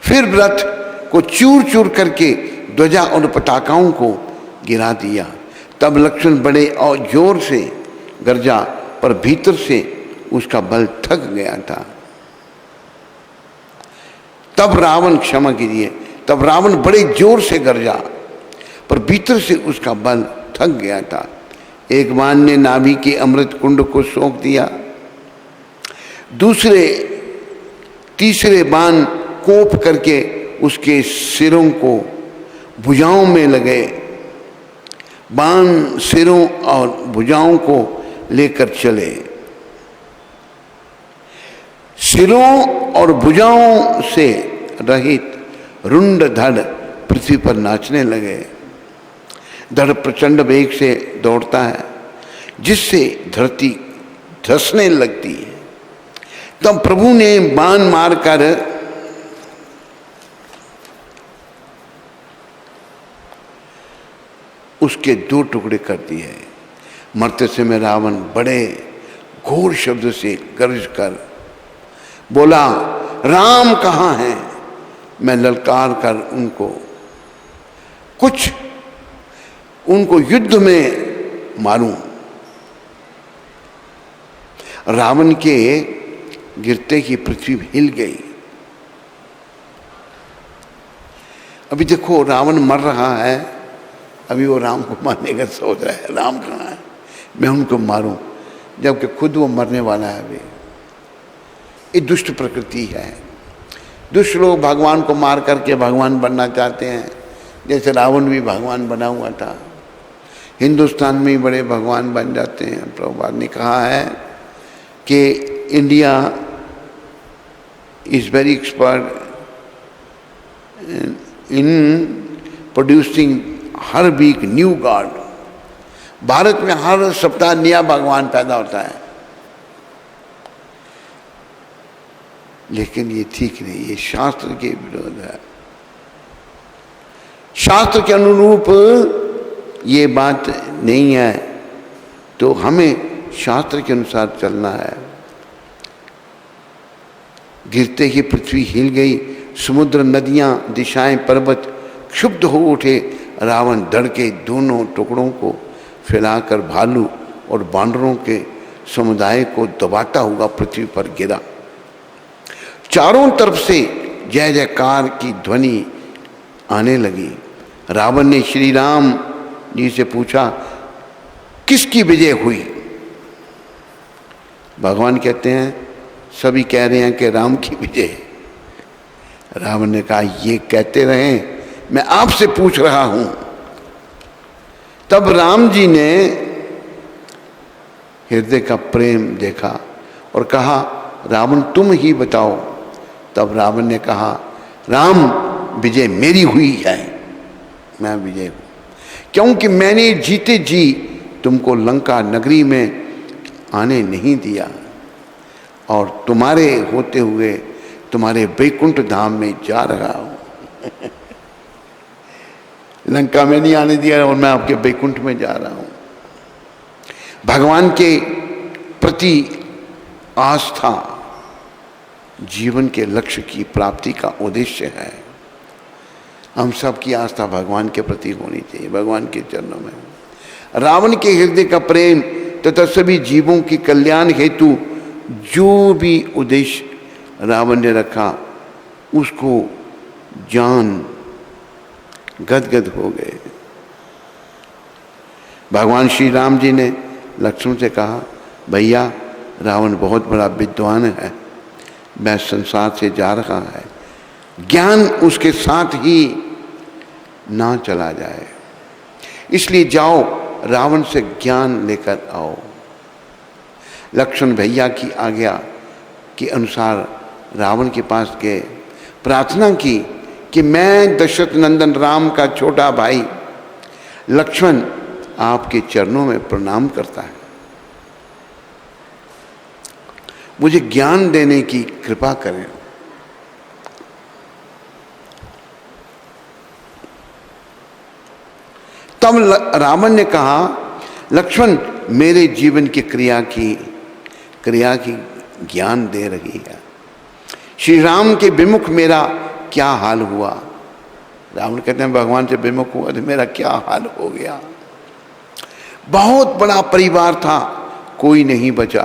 Speaker 1: फिर रथ को चूर चूर करके ध्वजा और पताकाओं को गिरा दिया। तब लक्ष्मण बड़े और जोर से गरजा, पर भीतर से उसका बल थक गया था। तब रावण, क्षमा कीजिए, तब रावण बड़े जोर से गरजा, पर भीतर से उसका बल थक गया था। एक बाण ने नाभि के अमृत कुंड को सोख दिया। तीसरे बाण कोप करके उसके सिरों को भुजाओं में लगे। बाण सिरों और भुजाओं को लेकर चले। सिरों और भुजाओं से रहित रुंड धड़ पृथ्वी पर नाचने लगे। धड़ प्रचंड वेग से दौड़ता है जिससे धरती धंसने लगती है। तब प्रभु ने बाण मारकर उसके 2 टुकड़े कर दिए। मरते समय रावण बड़े घोर शब्द से गर्ज कर बोला, राम कहाँ हैं? मैं ललकार कर उनको युद्ध में मारूं। रावण के गिरते ही पृथ्वी हिल गई। अभी देखो रावण मर रहा है, अभी वो राम को मारने का सोच रहा है। राम कहाँ है, मैं उनको मारूं, जबकि खुद वो मरने वाला है। अभी ये दुष्ट प्रकृति है। दुष्ट लोग भगवान को मार करके भगवान बनना चाहते हैं, जैसे रावण भी भगवान बना हुआ था। हिंदुस्तान में ही बड़े भगवान बन जाते हैं। प्रभुपाद ने कहा है कि India is very expert in producing हर वीक न्यू गॉड। भारत में हर सप्ताह नया भगवान पैदा होता है, लेकिन ये ठीक नहीं, ये शास्त्र के विरोध है। शास्त्र के अनुरूप ये बात नहीं है, तो हमें शास्त्र के अनुसार चलना है। गिरते ही पृथ्वी हिल गई, समुद्र, नदियां, दिशाएं, पर्वत क्षुब्ध हो उठे। रावण धड़ के दोनों टुकड़ों को फैलाकर भालू और बानरों के समुदाय को दबाता हुआ पृथ्वी पर गिरा। चारों तरफ से जय जयकार की ध्वनि आने लगी। रावण ने श्री राम जी से पूछा, किसकी विजय हुई? भगवान कहते हैं, सभी कह रहे हैं कि राम की विजय। रावण ने कहा, ये कहते रहे, मैं आपसे पूछ रहा हूं। तब राम जी ने हृदय का प्रेम देखा और कहा, रावण तुम ही बताओ। तब रावण ने कहा, राम विजय मेरी हुई है, मैं विजय हूं, क्योंकि मैंने जीते जी तुमको लंका नगरी में आने नहीं दिया और तुम्हारे होते हुए तुम्हारे वैकुंठ धाम में जा रहा हूं। लंका में नहीं आने दिया और मैं आपके वैकुंठ में जा रहा हूं। भगवान के प्रति आस्था जीवन के लक्ष्य की प्राप्ति का उद्देश्य है। हम सब की आस्था भगवान के प्रति होनी चाहिए, भगवान के चरणों में। रावण के हृदय का प्रेम तथा सभी जीवों की कल्याण हेतु जो भी उद्देश्य रावण ने रखा, उसको जान गदगद हो गए। भगवान श्री राम जी ने लक्ष्मण से कहा, भैया रावण बहुत बड़ा विद्वान है, वह संसार से जा रहा है, ज्ञान उसके साथ ही ना चला जाए, इसलिए जाओ रावण से ज्ञान लेकर आओ। लक्ष्मण भैया की आज्ञा के अनुसार रावण के पास गए, प्रार्थना की कि मैं दशरथ नंदन राम का छोटा भाई लक्ष्मण आपके चरणों में प्रणाम करता है, मुझे ज्ञान देने की कृपा करें। तब रावण ने कहा, लक्ष्मण मेरे जीवन की क्रिया की ज्ञान दे रही है, श्री राम के विमुख मेरा क्या हाल हुआ। रावण कहते हैं, भगवान से विमुख हुआ तो मेरा क्या हाल हो गया। बहुत बड़ा परिवार था, कोई नहीं बचा,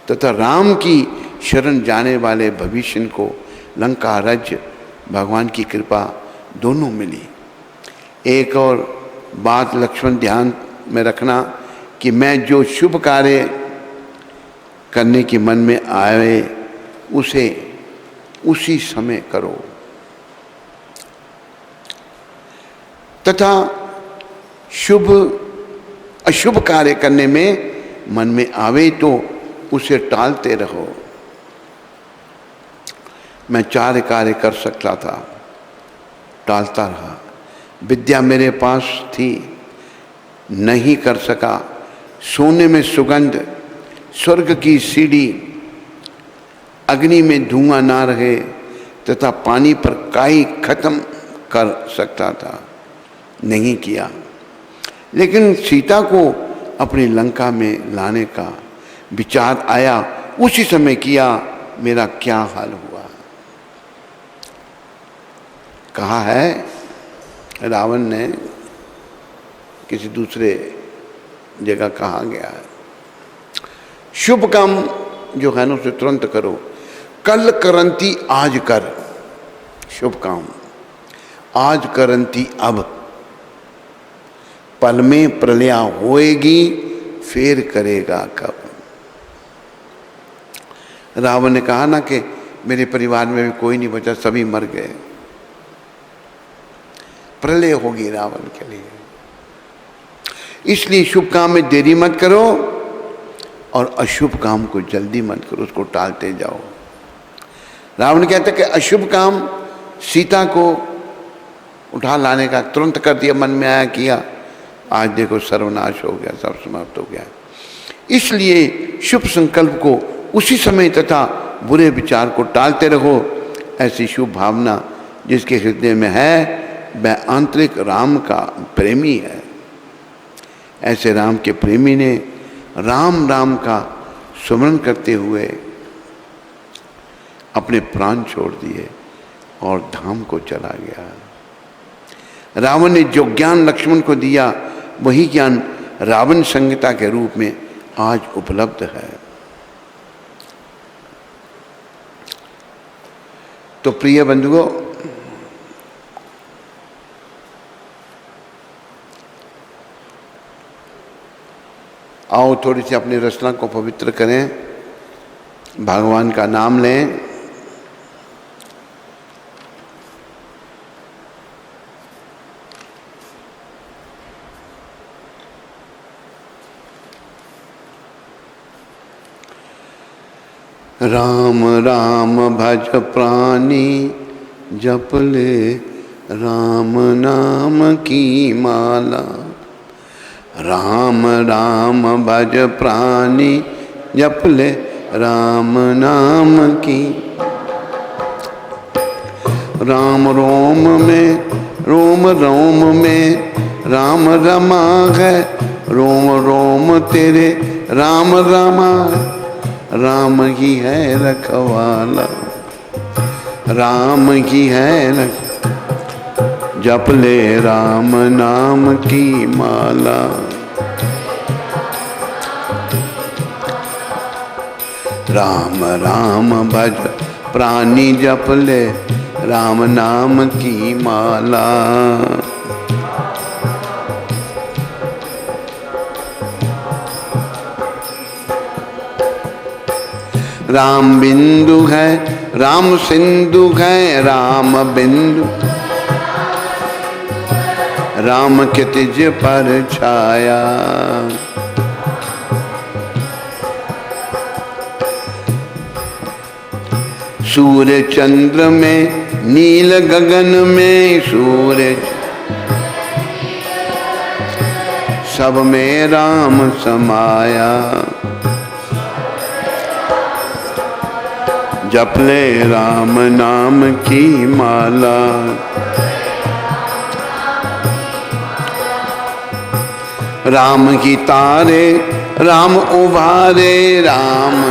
Speaker 1: तथा राम की शरण जाने वाले भविष्य को लंका राज्य भगवान की कृपा दोनों मिली। एक और बात लक्ष्मण ध्यान में रखना कि मैं जो शुभ कार्य करने की मन में आए उसे उसी समय करो, तथा शुभ अशुभ कार्य करने में मन में आवे तो उसे टालते रहो। मैं 4 कार्य कर सकता था, टालता रहा। विद्या मेरे पास थी, नहीं कर सका। सोने में सुगंध, स्वर्ग की सीढ़ी, अग्नि में धुआं ना रहे तथा पानी पर काई खत्म कर सकता था, नहीं किया। लेकिन सीता को अपनी लंका में लाने का विचार आया, उसी समय किया। मेरा क्या हाल हुआ। कहा है रावण ने, किसी दूसरे जगह कहा गया है, शुभ काम जो है ना उसे तुरंत करो। कल करंती आज कर, शुभ काम आज करंती अब, पल में प्रलया होएगी फिर करेगा कब। रावण ने कहा ना कि मेरे परिवार में भी कोई नहीं बचा, सभी मर गए, प्रलय होगी रावण के लिए। इसलिए शुभ काम में देरी मत करो और अशुभ काम को जल्दी मत करो, उसको टालते जाओ। रावण कहता कि अशुभ काम सीता को उठा लाने का तुरंत कर दिया, मन में आया किया, आज देखो सर्वनाश हो गया, सब समाप्त हो गया। इसलिए शुभ संकल्प को उसी समय तथा बुरे विचार को टालते रहो। ऐसी शुभ भावना जिसके हृदय में है वह आंतरिक राम का प्रेमी है। ऐसे राम के प्रेमी ने राम राम का सुमरन करते हुए अपने प्राण छोड़ दिए और धाम को चला गया। रावण ने जो ज्ञान लक्ष्मण को दिया वही ज्ञान रावण संहिता के रूप में आज उपलब्ध है। तो प्रिय बंधुओं, आओ थोड़ी सी अपनी रचना को पवित्र करें, भगवान का नाम लें। राम राम भज प्राणी जप ले राम नाम की माला। राम राम भज प्राणी जप ले राम नाम की। राम रोम में रोम रोम में राम रमा है, रोम रोम तेरे राम रमा। राम ही है रखवाला, राम ही है जप ले राम नाम की माला। राम राम भज प्राणी जप ले राम नाम की माला। राम बिंदु है राम सिंधु है, राम बिंदु राम के तिज पर छाया। सूर्य चंद्र में नील गगन में, सूर्य सब में राम समाया। जप ले राम नाम की माला। राम की तारे राम उभारे, राम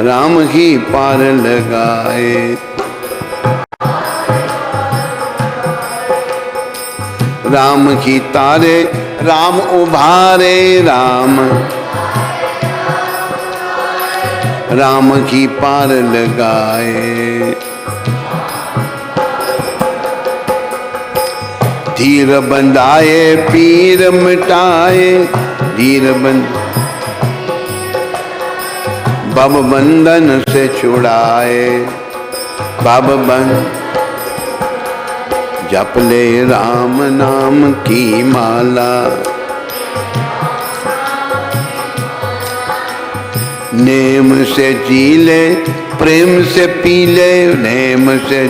Speaker 1: राम ही पार लगाए। राम की तारे राम उभारे, राम राम की पार लगाए। धीर बंधाए पीर मिटाए, धीर बंद भव बंधन से छुड़ाए। भव बंध जप ले राम नाम की माला। नेम से जी ले प्रेम से पी ले। नेम से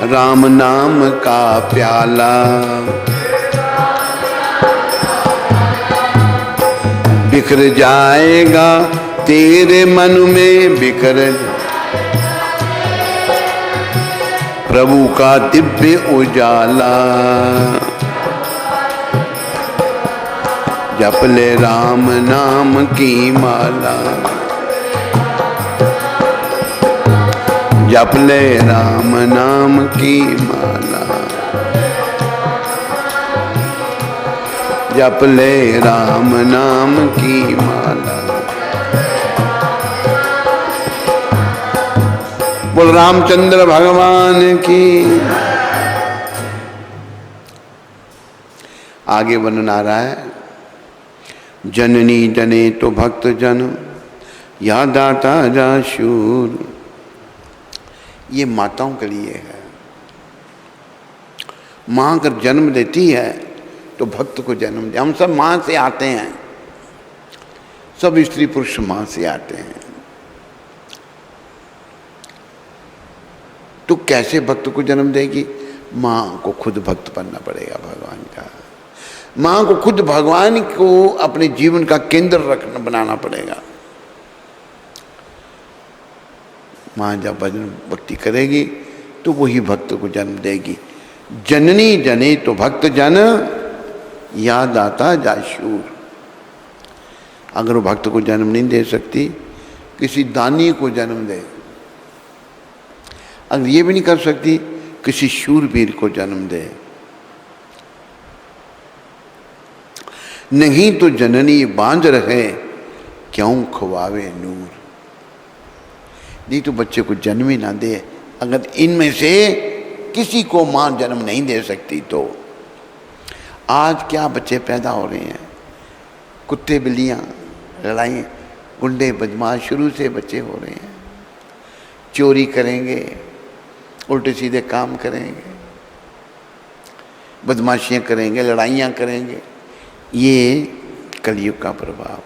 Speaker 1: राम नाम का प्याला। बिखर जाएगा तेरे मन में बिखर प्रभु का दिव्य उजाला। जप ले राम नाम की माला। जप ले राम नाम की माला। जप ले राम नाम की माला। बोल रामचंद्र भगवान की। आगे वर्णन आ रहा है। जननी जने तो भक्त जन या दाता जा शूर। ये माताओं के लिए है। माँ अगर जन्म देती है तो भक्त को जन्म दे। हम सब माँ से आते हैं, सब स्त्री पुरुष माँ से आते हैं। तो कैसे भक्त को जन्म देगी? माँ को खुद भक्त बनना पड़ेगा भगवान का। माँ को खुद भगवान को अपने जीवन का केंद्र रखना बनाना पड़ेगा। माँ जब भजन भक्ति करेगी तो वही भक्त को जन्म देगी। जननी जने तो भक्त जन या दाता जा शूर। अगर वो भक्त को जन्म नहीं दे सकती, किसी दानी को जन्म दे। अगर ये भी नहीं कर सकती, किसी शूरवीर को जन्म दे। नहीं तो जननी बांध रहे क्यों खवावे नूर। नहीं तो बच्चे को जन्म ही ना दे। अगर इनमें से किसी को मां जन्म नहीं दे सकती तो आज क्या बच्चे पैदा हो रहे हैं? कुत्ते बिल्लियां, लड़ाई, गुंडे बदमाश शुरू से बच्चे हो रहे हैं। चोरी करेंगे, उल्टे सीधे काम करेंगे, बदमाशियां करेंगे, लड़ाइयां करेंगे। ये कलयुग का प्रभाव,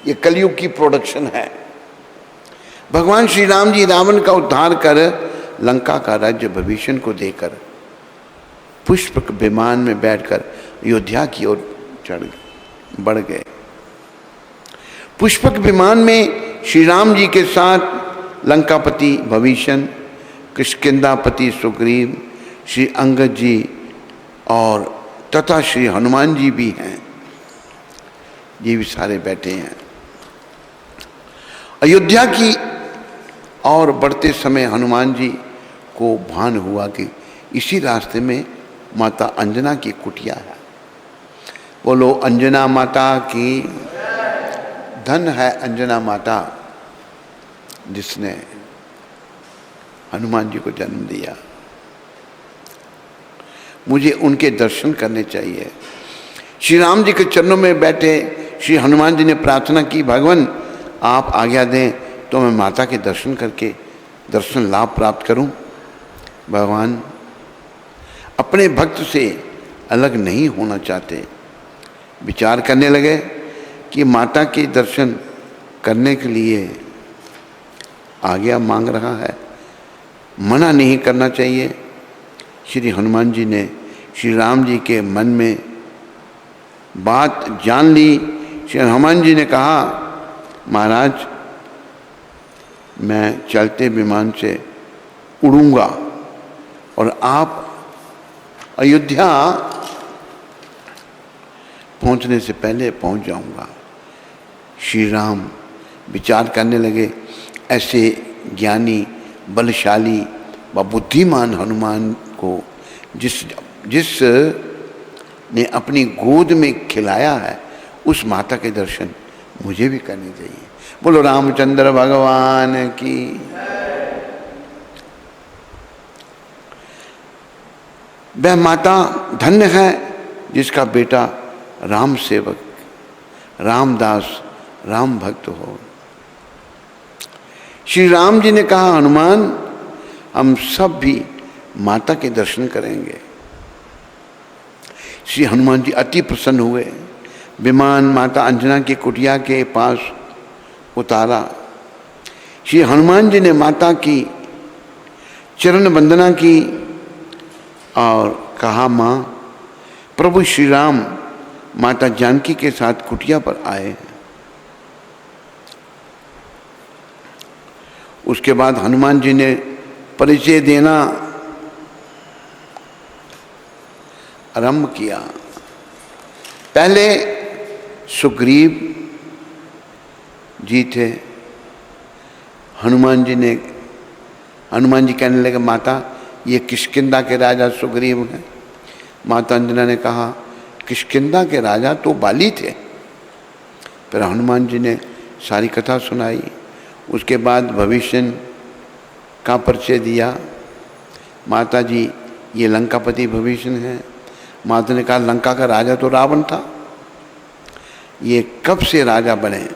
Speaker 1: ये कलयुग की प्रोडक्शन है। भगवान श्री राम जी रावण का उद्धार कर लंका का राज्य भविष्य को देकर पुष्पक विमान में बैठकर अयोध्या की ओर बढ़ गए। पुष्पक विमान में श्री राम जी के साथ लंकापति भविष्य, किष्किंधापति सुग्रीव, श्री अंगद जी और तथा श्री हनुमान जी भी हैं। ये भी सारे बैठे हैं। अयोध्या की और बढ़ते समय हनुमान जी को भान हुआ कि इसी रास्ते में माता अंजना की कुटिया है। बोलो अंजना माता की। धन है अंजना माता जिसने हनुमान जी को जन्म दिया। मुझे उनके दर्शन करने चाहिए। श्री राम जी के चरणों में बैठे श्री हनुमान जी ने प्रार्थना की, भगवान आप आज्ञा दें तो मैं माता के दर्शन करके दर्शन लाभ प्राप्त करूं। भगवान अपने भक्त से अलग नहीं होना चाहते। विचार करने लगे कि माता के दर्शन करने के लिए आज्ञा मांग रहा है, मना नहीं करना चाहिए। श्री हनुमान जी ने श्री राम जी के मन में बात जान ली। श्री हनुमान जी ने कहा, महाराज मैं चलते विमान से उड़ूंगा और आप अयोध्या पहुंचने से पहले पहुंच जाऊंगा। श्री राम विचार करने लगे, ऐसे ज्ञानी बलशाली व बुद्धिमान हनुमान को जिस ने अपनी गोद में खिलाया है, उस माता के दर्शन मुझे भी करने चाहिए। बोलो रामचंद्र भगवान की। वह माता धन्य है जिसका बेटा राम सेवक, रामदास, राम भक्त हो। श्री राम जी ने कहा, हनुमान हम सब भी माता के दर्शन करेंगे। श्री हनुमान जी अति प्रसन्न हुए। विमान माता अंजना की कुटिया के पास उतारा। श्री हनुमान जी ने माता की चरण वंदना की और कहा, माँ प्रभु श्री राम माता जानकी के साथ कुटिया पर आए हैं। उसके बाद हनुमान जी ने परिचय देना आरंभ किया। पहले सुग्रीव जी थे। हनुमान जी कहने लगे, माता ये किष्किंधा के राजा सुग्रीव हैं। माता अंजना ने कहा, किष्किंधा के राजा तो बाली थे। फिर हनुमान जी ने सारी कथा सुनाई। उसके बाद भविष्य का परिचय दिया। माता जी ये लंकापति भविष्य हैं। माता ने कहा, लंका का राजा तो रावण था, ये कब से राजा बने।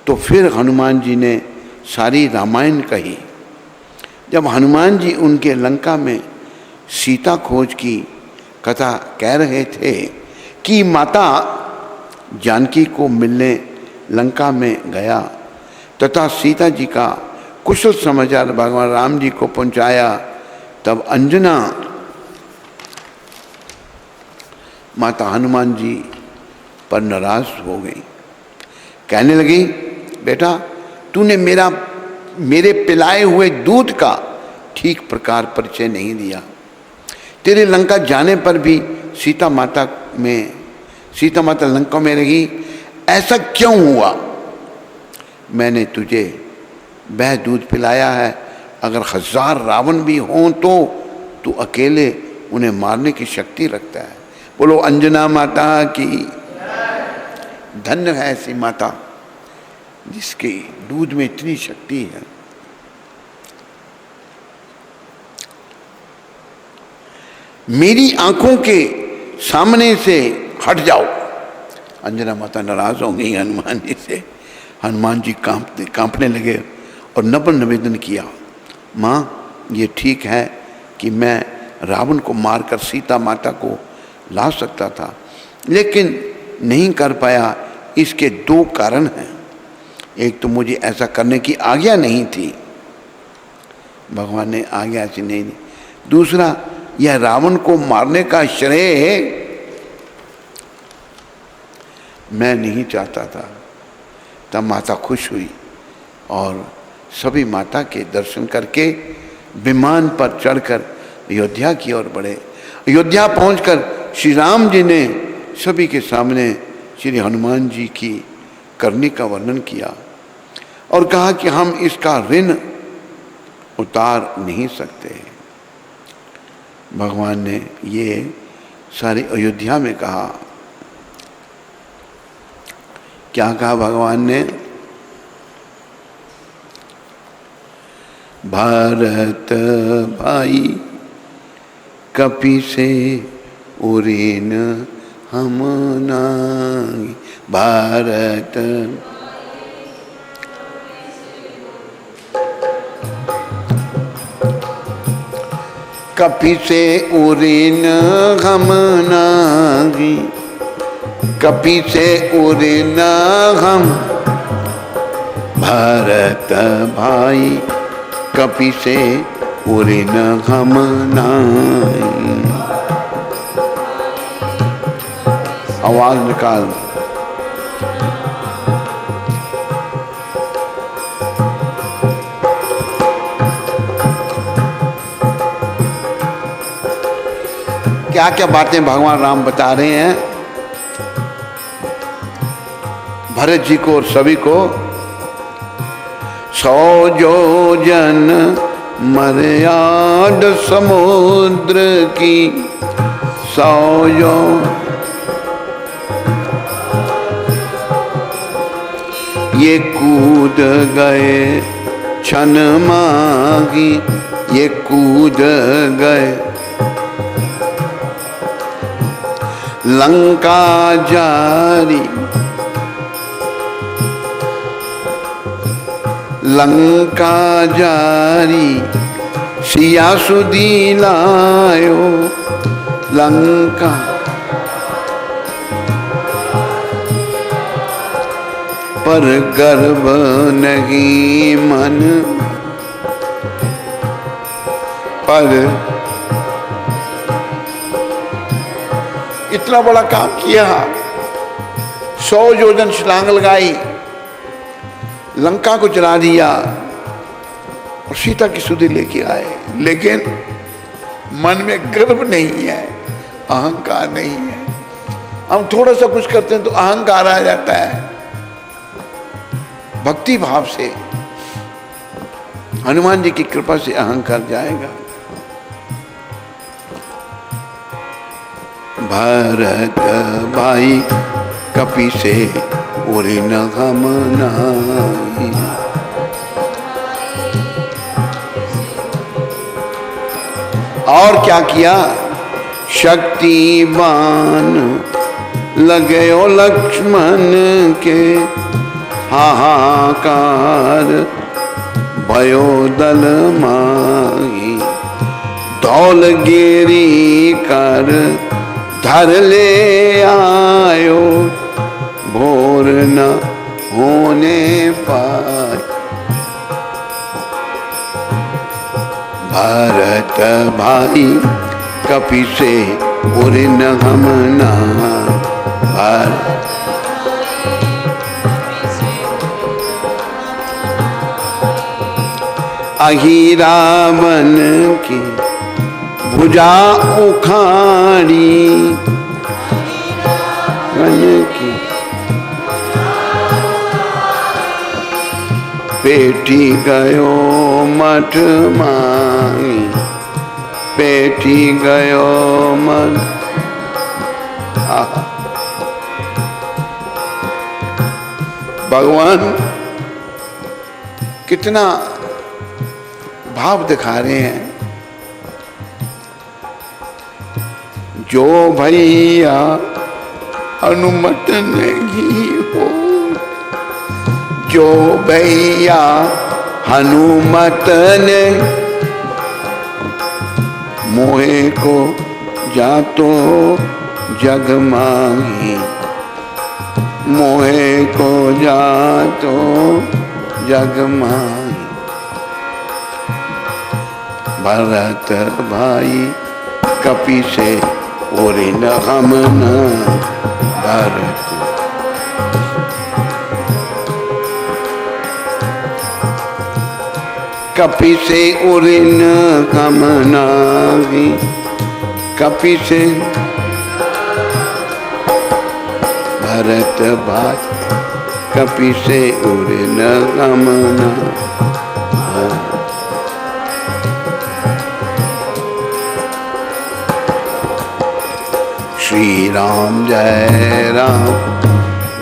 Speaker 1: तो फिर हनुमान जी ने सारी रामायण कही। जब हनुमान जी उनके लंका में सीता खोज की कथा कह रहे थे कि माता जानकी को मिलने लंका में गया तथा सीता जी का कुशल समाचार भगवान राम जी को पहुंचाया, तब अंजना माता हनुमान जी पर नाराज हो गई। कहने लगी, बेटा तूने मेरे पिलाए हुए दूध का ठीक प्रकार परिचय नहीं दिया। तेरे लंका जाने पर भी सीता माता लंका में रही, ऐसा क्यों हुआ? मैंने तुझे वह दूध पिलाया है। अगर 1000 रावण भी हों तो तू अकेले उन्हें मारने की शक्ति रखता है। बोलो अंजना माता की। धन्य है ऐसी माता जिसके दूध में इतनी शक्ति है। मेरी आंखों के सामने से हट जाओ। अंजना माता नाराज हो गई हनुमान जी से। हनुमान जी कांपने लगे और नम्र निवेदन किया, माँ ये ठीक है कि मैं रावण को मारकर सीता माता को ला सकता था, लेकिन नहीं कर पाया। इसके 2 कारण हैं। एक तो मुझे ऐसा करने की आज्ञा नहीं थी, भगवान ने आज्ञा ऐसी नहीं दी। दूसरा, यह रावण को मारने का श्रेय मैं नहीं चाहता था। तब माता खुश हुई और सभी माता के दर्शन करके विमान पर चढ़कर अयोध्या की ओर बढ़े। अयोध्या पहुंचकर श्री राम जी ने सभी के सामने श्री हनुमान जी की करनी का वर्णन किया और कहा कि हम इसका ऋण उतार नहीं सकते। भगवान ने ये सारी अयोध्या में कहा। क्या कहा भगवान ने? भारत भाई कपि से उरेन हम नाई। भारत कपि से उरेन हम नाई। कपि से उरेन हम। भारत भाई कपि से उरेन हम नाई। आवाज निकाल। क्या क्या बातें भगवान राम बता रहे हैं भरत जी को और सभी को। 100 योजन मर्याद समुद्र की। 100 ये कूद गए क्षण मांगी। ये कूद गए लंका जारी, लंका जारी सिया सुदी लायो, लंका पर गर्व नहीं मन पर। इतना बड़ा काम किया, 100 योजन छलांग लगाई, लंका को जला दिया और सीता की सुधि लेके आए, लेकिन मन में गर्व नहीं है, अहंकार नहीं है। हम थोड़ा सा कुछ करते हैं तो अहंकार आ जाता है। भक्ति भाव से, हनुमान जी की कृपा से अहंकार जाएगा। भरत भाई कपि से उरि न हम नाहि, और क्या किया, शक्तिवान लगयो लक्ष्मण के, हाहाकार भयो दल माही, धौलगिरी कर धर ले आयो, भोर न होने पाए। भरत भाई कपि से उरि न हम नाहि, अहि रावण की भुजा उखाड़ी, की पेटी गयो मठ मांगी, पेटी गयो मन। भगवान कितना भाव दिखा रहे हैं। जो भैया अनुमत नहीं हो, जो भैया हनुमत ने मोहे को जातो जग माही, मोहे को जातो जग माही। भरत भाई कपि से उरि न हम नाहि, भरत कपि से उरि न हम नाहि, कपि से। भरत भाई कपि से उरि न हम नाहि। श्री राम जय राम,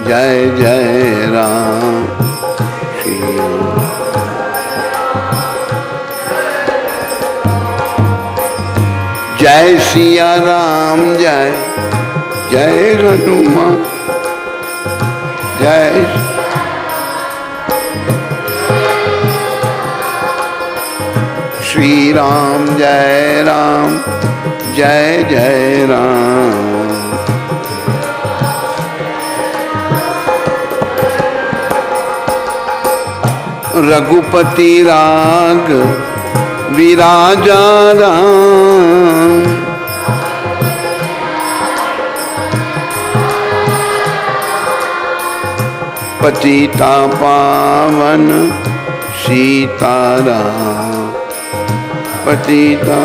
Speaker 1: जय जय राम, श्री राम। जय सिया राम, जय जय हनुमान, जय श्री राम, जय राम, जय जय राम। रघुपति राग विराजा राम, पतिता पावन सीताराम, पतिता।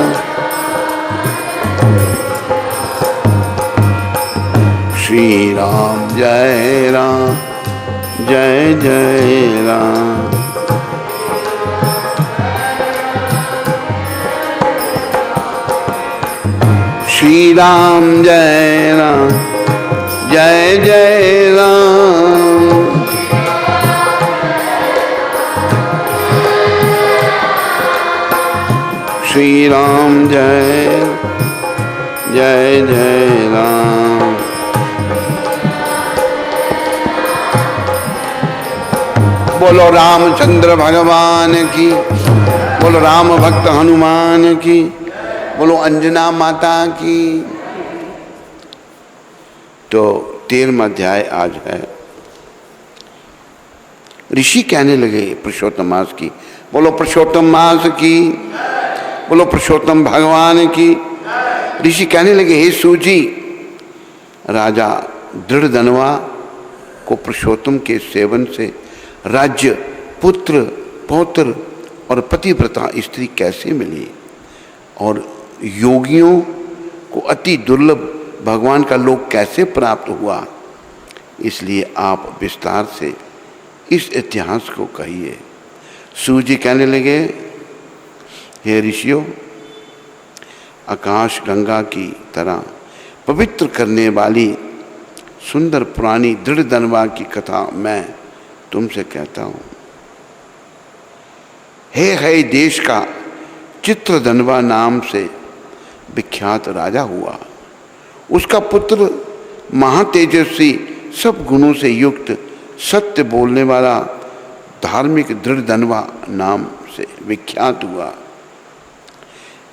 Speaker 1: श्री राम जय राम, जय जय राम। श्री राम जय राम, जय जय राम। श्री राम जय जय जय राम। बोलो रामचंद्र भगवान की, बोलो राम भक्त हनुमान की, बोलो अंजना माता की। तो 13वां अध्याय आज है। ऋषि कहने लगे पुरुषोत्तम मास की, बोलो पुरुषोत्तम मास की, बोलो पुरुषोत्तम भगवान की। ऋषि कहने लगे, हे सूजी, राजा दृढ़धनवा को पुरुषोत्तम के सेवन से राज्य, पुत्र, पौत्र और पतिव्रता स्त्री कैसे मिली, और योगियों को अति दुर्लभ भगवान का लोक कैसे प्राप्त हुआ। इसलिए आप विस्तार से इस इतिहास को कहिए। सूजी कहने लगे, हे ऋषियों, आकाश गंगा की तरह पवित्र करने वाली सुंदर पुरानी दृढ़धनवा की कथा मैं तुमसे कहता हूँ। हे देश का चित्रधनवा नाम से विख्यात राजा हुआ। उसका पुत्र महातेजस्वी, सब गुणों से युक्त, सत्य बोलने वाला, धार्मिक दृढ़धनवा नाम से विख्यात हुआ।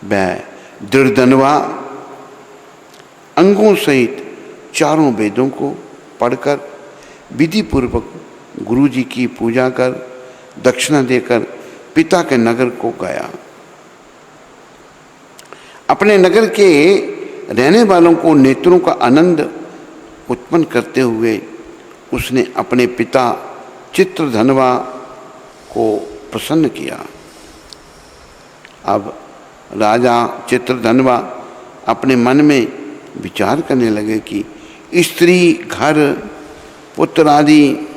Speaker 1: वह दृढ़धनवा अंगों सहित चारों वेदों को पढ़कर विधि पूर्वक गुरु जी की पूजा कर दक्षिणा देकर पिता के नगर को गया। अपने नगर के रहने वालों को नेत्रों का आनंद उत्पन्न करते हुए उसने अपने पिता चित्रधनवा को प्रसन्न किया। अब राजा चित्रधनवा अपने मन में विचार करने लगे कि स्त्री, घर, पुत्र आदि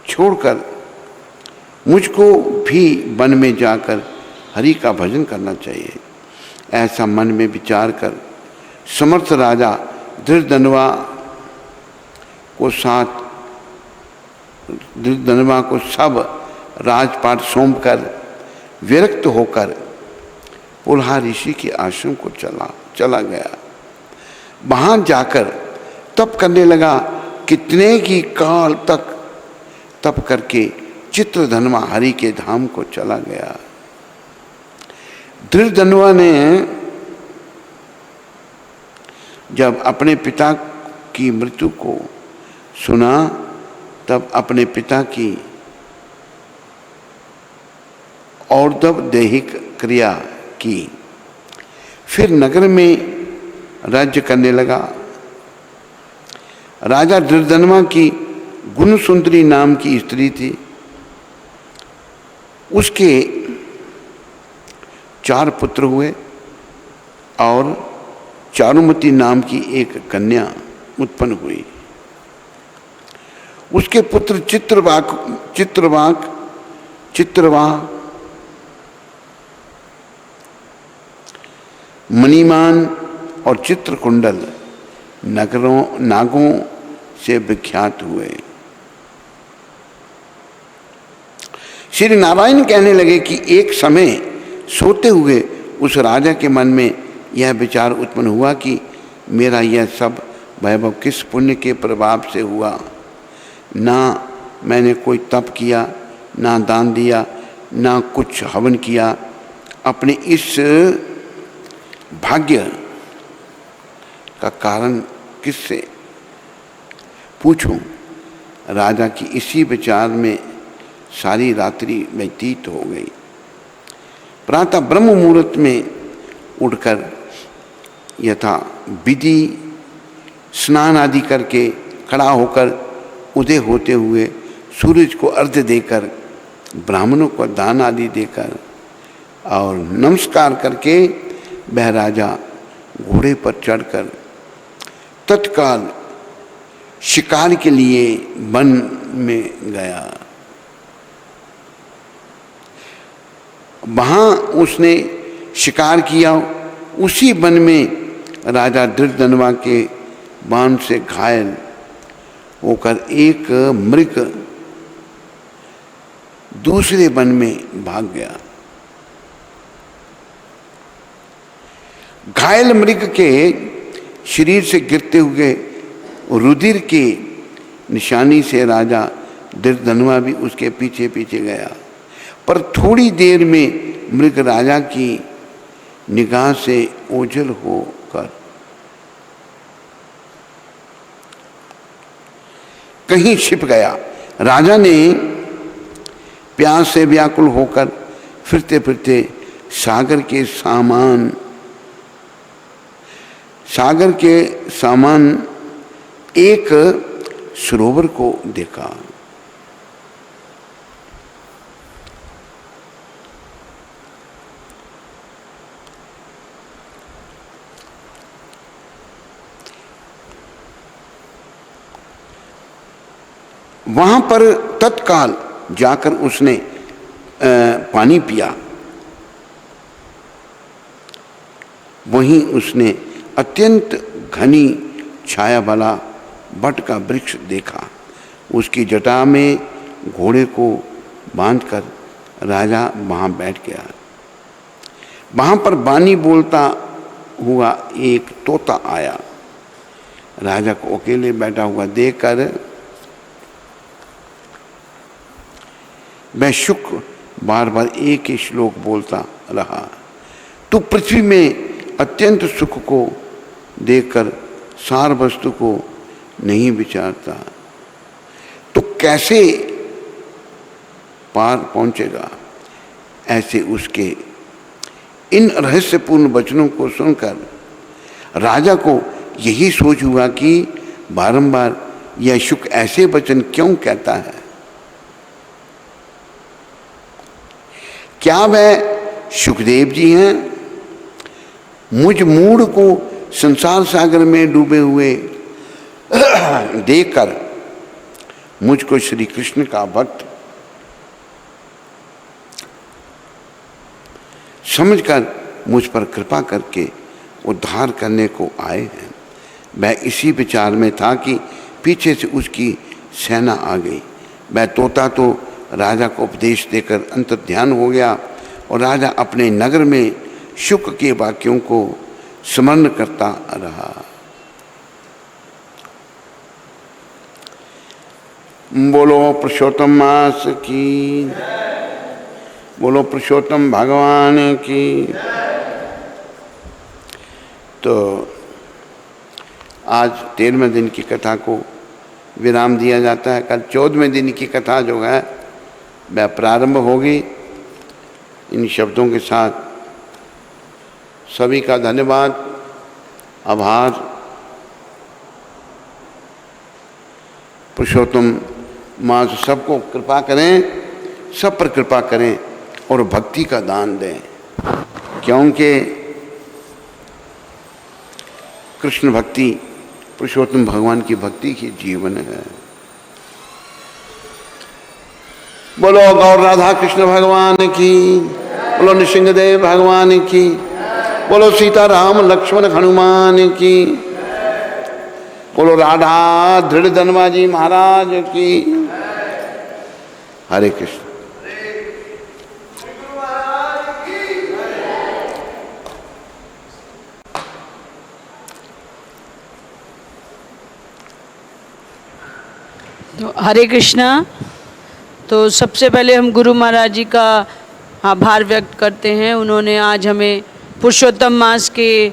Speaker 1: छोड़कर मुझको भी वन में जाकर हरि का भजन करना चाहिए। ऐसा मन में विचार कर समर्थ राजा दृढ़धनवा को सब राजपाट सौंपकर विरक्त होकर पुलहा ऋषि के आश्रम को चला गया। वहां जाकर तप करने लगा। कितने की काल तक तप करके चित्रधनवा हरि के धाम को चला गया। दृढ़धनवा ने जब अपने पिता की मृत्यु को सुना तब अपने पिता की और्ध्व दैहिक क्रिया की। फिर नगर में राज्य करने लगा। राजा दृढ़धनवा की गुणसुंदरी नाम की स्त्री थी। उसके 4 पुत्र हुए और चारुमती नाम की एक कन्या उत्पन्न हुई। उसके पुत्र चित्रवाक, मणिमान और चित्रकुंडल नागों से विख्यात हुए। श्री नारायण कहने लगे कि एक समय सोते हुए उस राजा के मन में यह विचार उत्पन्न हुआ कि मेरा यह सब वैभव किस पुण्य के प्रभाव से हुआ। ना मैंने कोई तप किया, ना दान दिया, ना कुछ हवन किया। अपने इस भाग्य का कारण किससे पूछूं। राजा की इसी विचार में सारी रात्रि व्यतीत हो गई। प्रातः ब्रह्म मुहूर्त में उठकर यथा विधि स्नान आदि करके खड़ा होकर उदय होते हुए सूरज को अर्घ्य देकर ब्राह्मणों को दान आदि देकर और नमस्कार करके वह राजा घोड़े पर चढ़कर तत्काल शिकार के लिए वन में गया। वहाँ उसने शिकार किया। उसी वन में राजा दृढ़धनवा के बाण से घायल होकर एक मृग दूसरे वन में भाग गया। घायल मृग के शरीर से गिरते हुए रुधिर के निशानी से राजा दृढ़धनुआ भी उसके पीछे पीछे गया, पर थोड़ी देर में मृग राजा की निगाह से ओझल होकर कहीं छिप गया। राजा ने प्यास से व्याकुल होकर फिरते फिरते सागर के सामान एक सरोवर को देखा। वहां पर तत्काल जाकर उसने पानी पिया। वहीं उसने अत्यंत घनी छाया वाला बट का वृक्ष देखा। उसकी जटा में घोड़े को बांधकर राजा वहां बैठ गया। वहां पर वाणी बोलता हुआ एक तोता आया। राजा को अकेले बैठा हुआ देखकर वह शुक बार बार एक ही श्लोक बोलता रहा। तू पृथ्वी में अत्यंत सुख को देखकर सार वस्तु को नहीं विचारता तो कैसे पार पहुंचेगा। ऐसे उसके इन रहस्यपूर्ण वचनों को सुनकर राजा को यही सोच हुआ कि बारंबार यह शुक ऐसे वचन क्यों कहता है। क्या वह सुखदेव जी हैं? मुझ मूढ़ को संसार सागर में डूबे हुए देखकर मुझको श्री कृष्ण का भक्त समझकर मुझ पर कृपा करके उद्धार करने को आए हैं। वह इसी विचार में था कि पीछे से उसकी सेना आ गई। वह तोता तो राजा को उपदेश देकर अंतर्ध्यान हो गया और राजा अपने नगर में शुक के वाक्यों को स्मरण करता रहा। बोलो पुरुषोत्तम मास की, बोलो पुरुषोत्तम भगवान की। तो आज 13वें दिन की कथा को विराम दिया जाता है। कल 14वें दिन की कथा जो है वह प्रारंभ होगी। इन शब्दों के साथ सभी का धन्यवाद, आभार। पुरुषोत्तम माँ सबको कृपा करें, सब पर कृपा करें और भक्ति का दान दें, क्योंकि कृष्ण भक्ति, पुरुषोत्तम भगवान की भक्ति ही जीवन है। बोलो गौर राधा कृष्ण भगवान की, बोलो नृसिंहदेव भगवान की, बोलो सीताराम लक्ष्मण हनुमान की, बोलो राधा दृढ़धनुआ जी महाराज की। हरे कृष्ण।
Speaker 2: तो हरे कृष्णा। तो सबसे पहले हम गुरु महाराज जी का आभार व्यक्त करते हैं। उन्होंने आज हमें पुरुषोत्तम मास के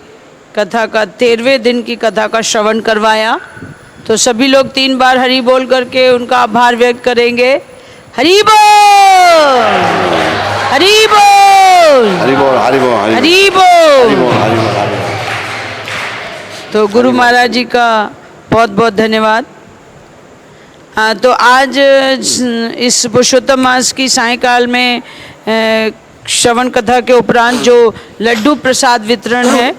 Speaker 2: कथा का 13वें दिन की कथा का श्रवण करवाया। तो सभी लोग 3 बार हरि बोल करके उनका आभार व्यक्त करेंगे। हरि बोल, हरि बोल,
Speaker 1: हरि बोल, हरि बोल,
Speaker 2: हरि बोल। तो गुरु महाराज जी का बहुत बहुत धन्यवाद। तो आज इस पुरुषोत्तम मास की सायंकाल में श्रवण कथा के उपरांत जो लड्डू प्रसाद वितरण है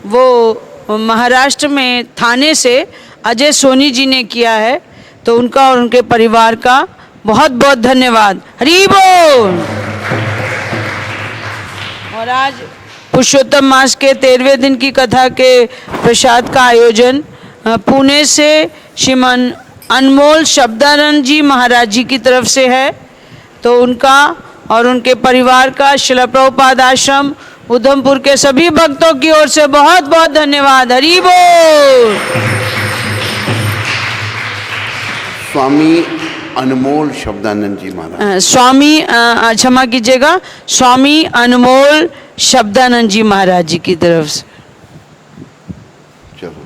Speaker 2: वो महाराष्ट्र में थाने से अजय सोनी जी ने किया है। तो उनका और उनके परिवार का बहुत बहुत धन्यवाद। हरि बोल। और आज पुरुषोत्तम मास के 13वें दिन की कथा के प्रसाद का आयोजन पुणे से श्रीमान अनमोल शब्दानंद जी महाराज जी की तरफ से है। तो उनका और उनके परिवार का शिला प्रभुपाद आश्रम उधमपुर के सभी भक्तों की ओर से बहुत बहुत धन्यवाद। हरि बोल।
Speaker 1: स्वामी अनमोल शब्दानंद जी महाराज।
Speaker 2: स्वामी क्षमा कीजिएगा, स्वामी अनमोल शब्दानंद जी महाराज जी की तरफ से।
Speaker 1: चलो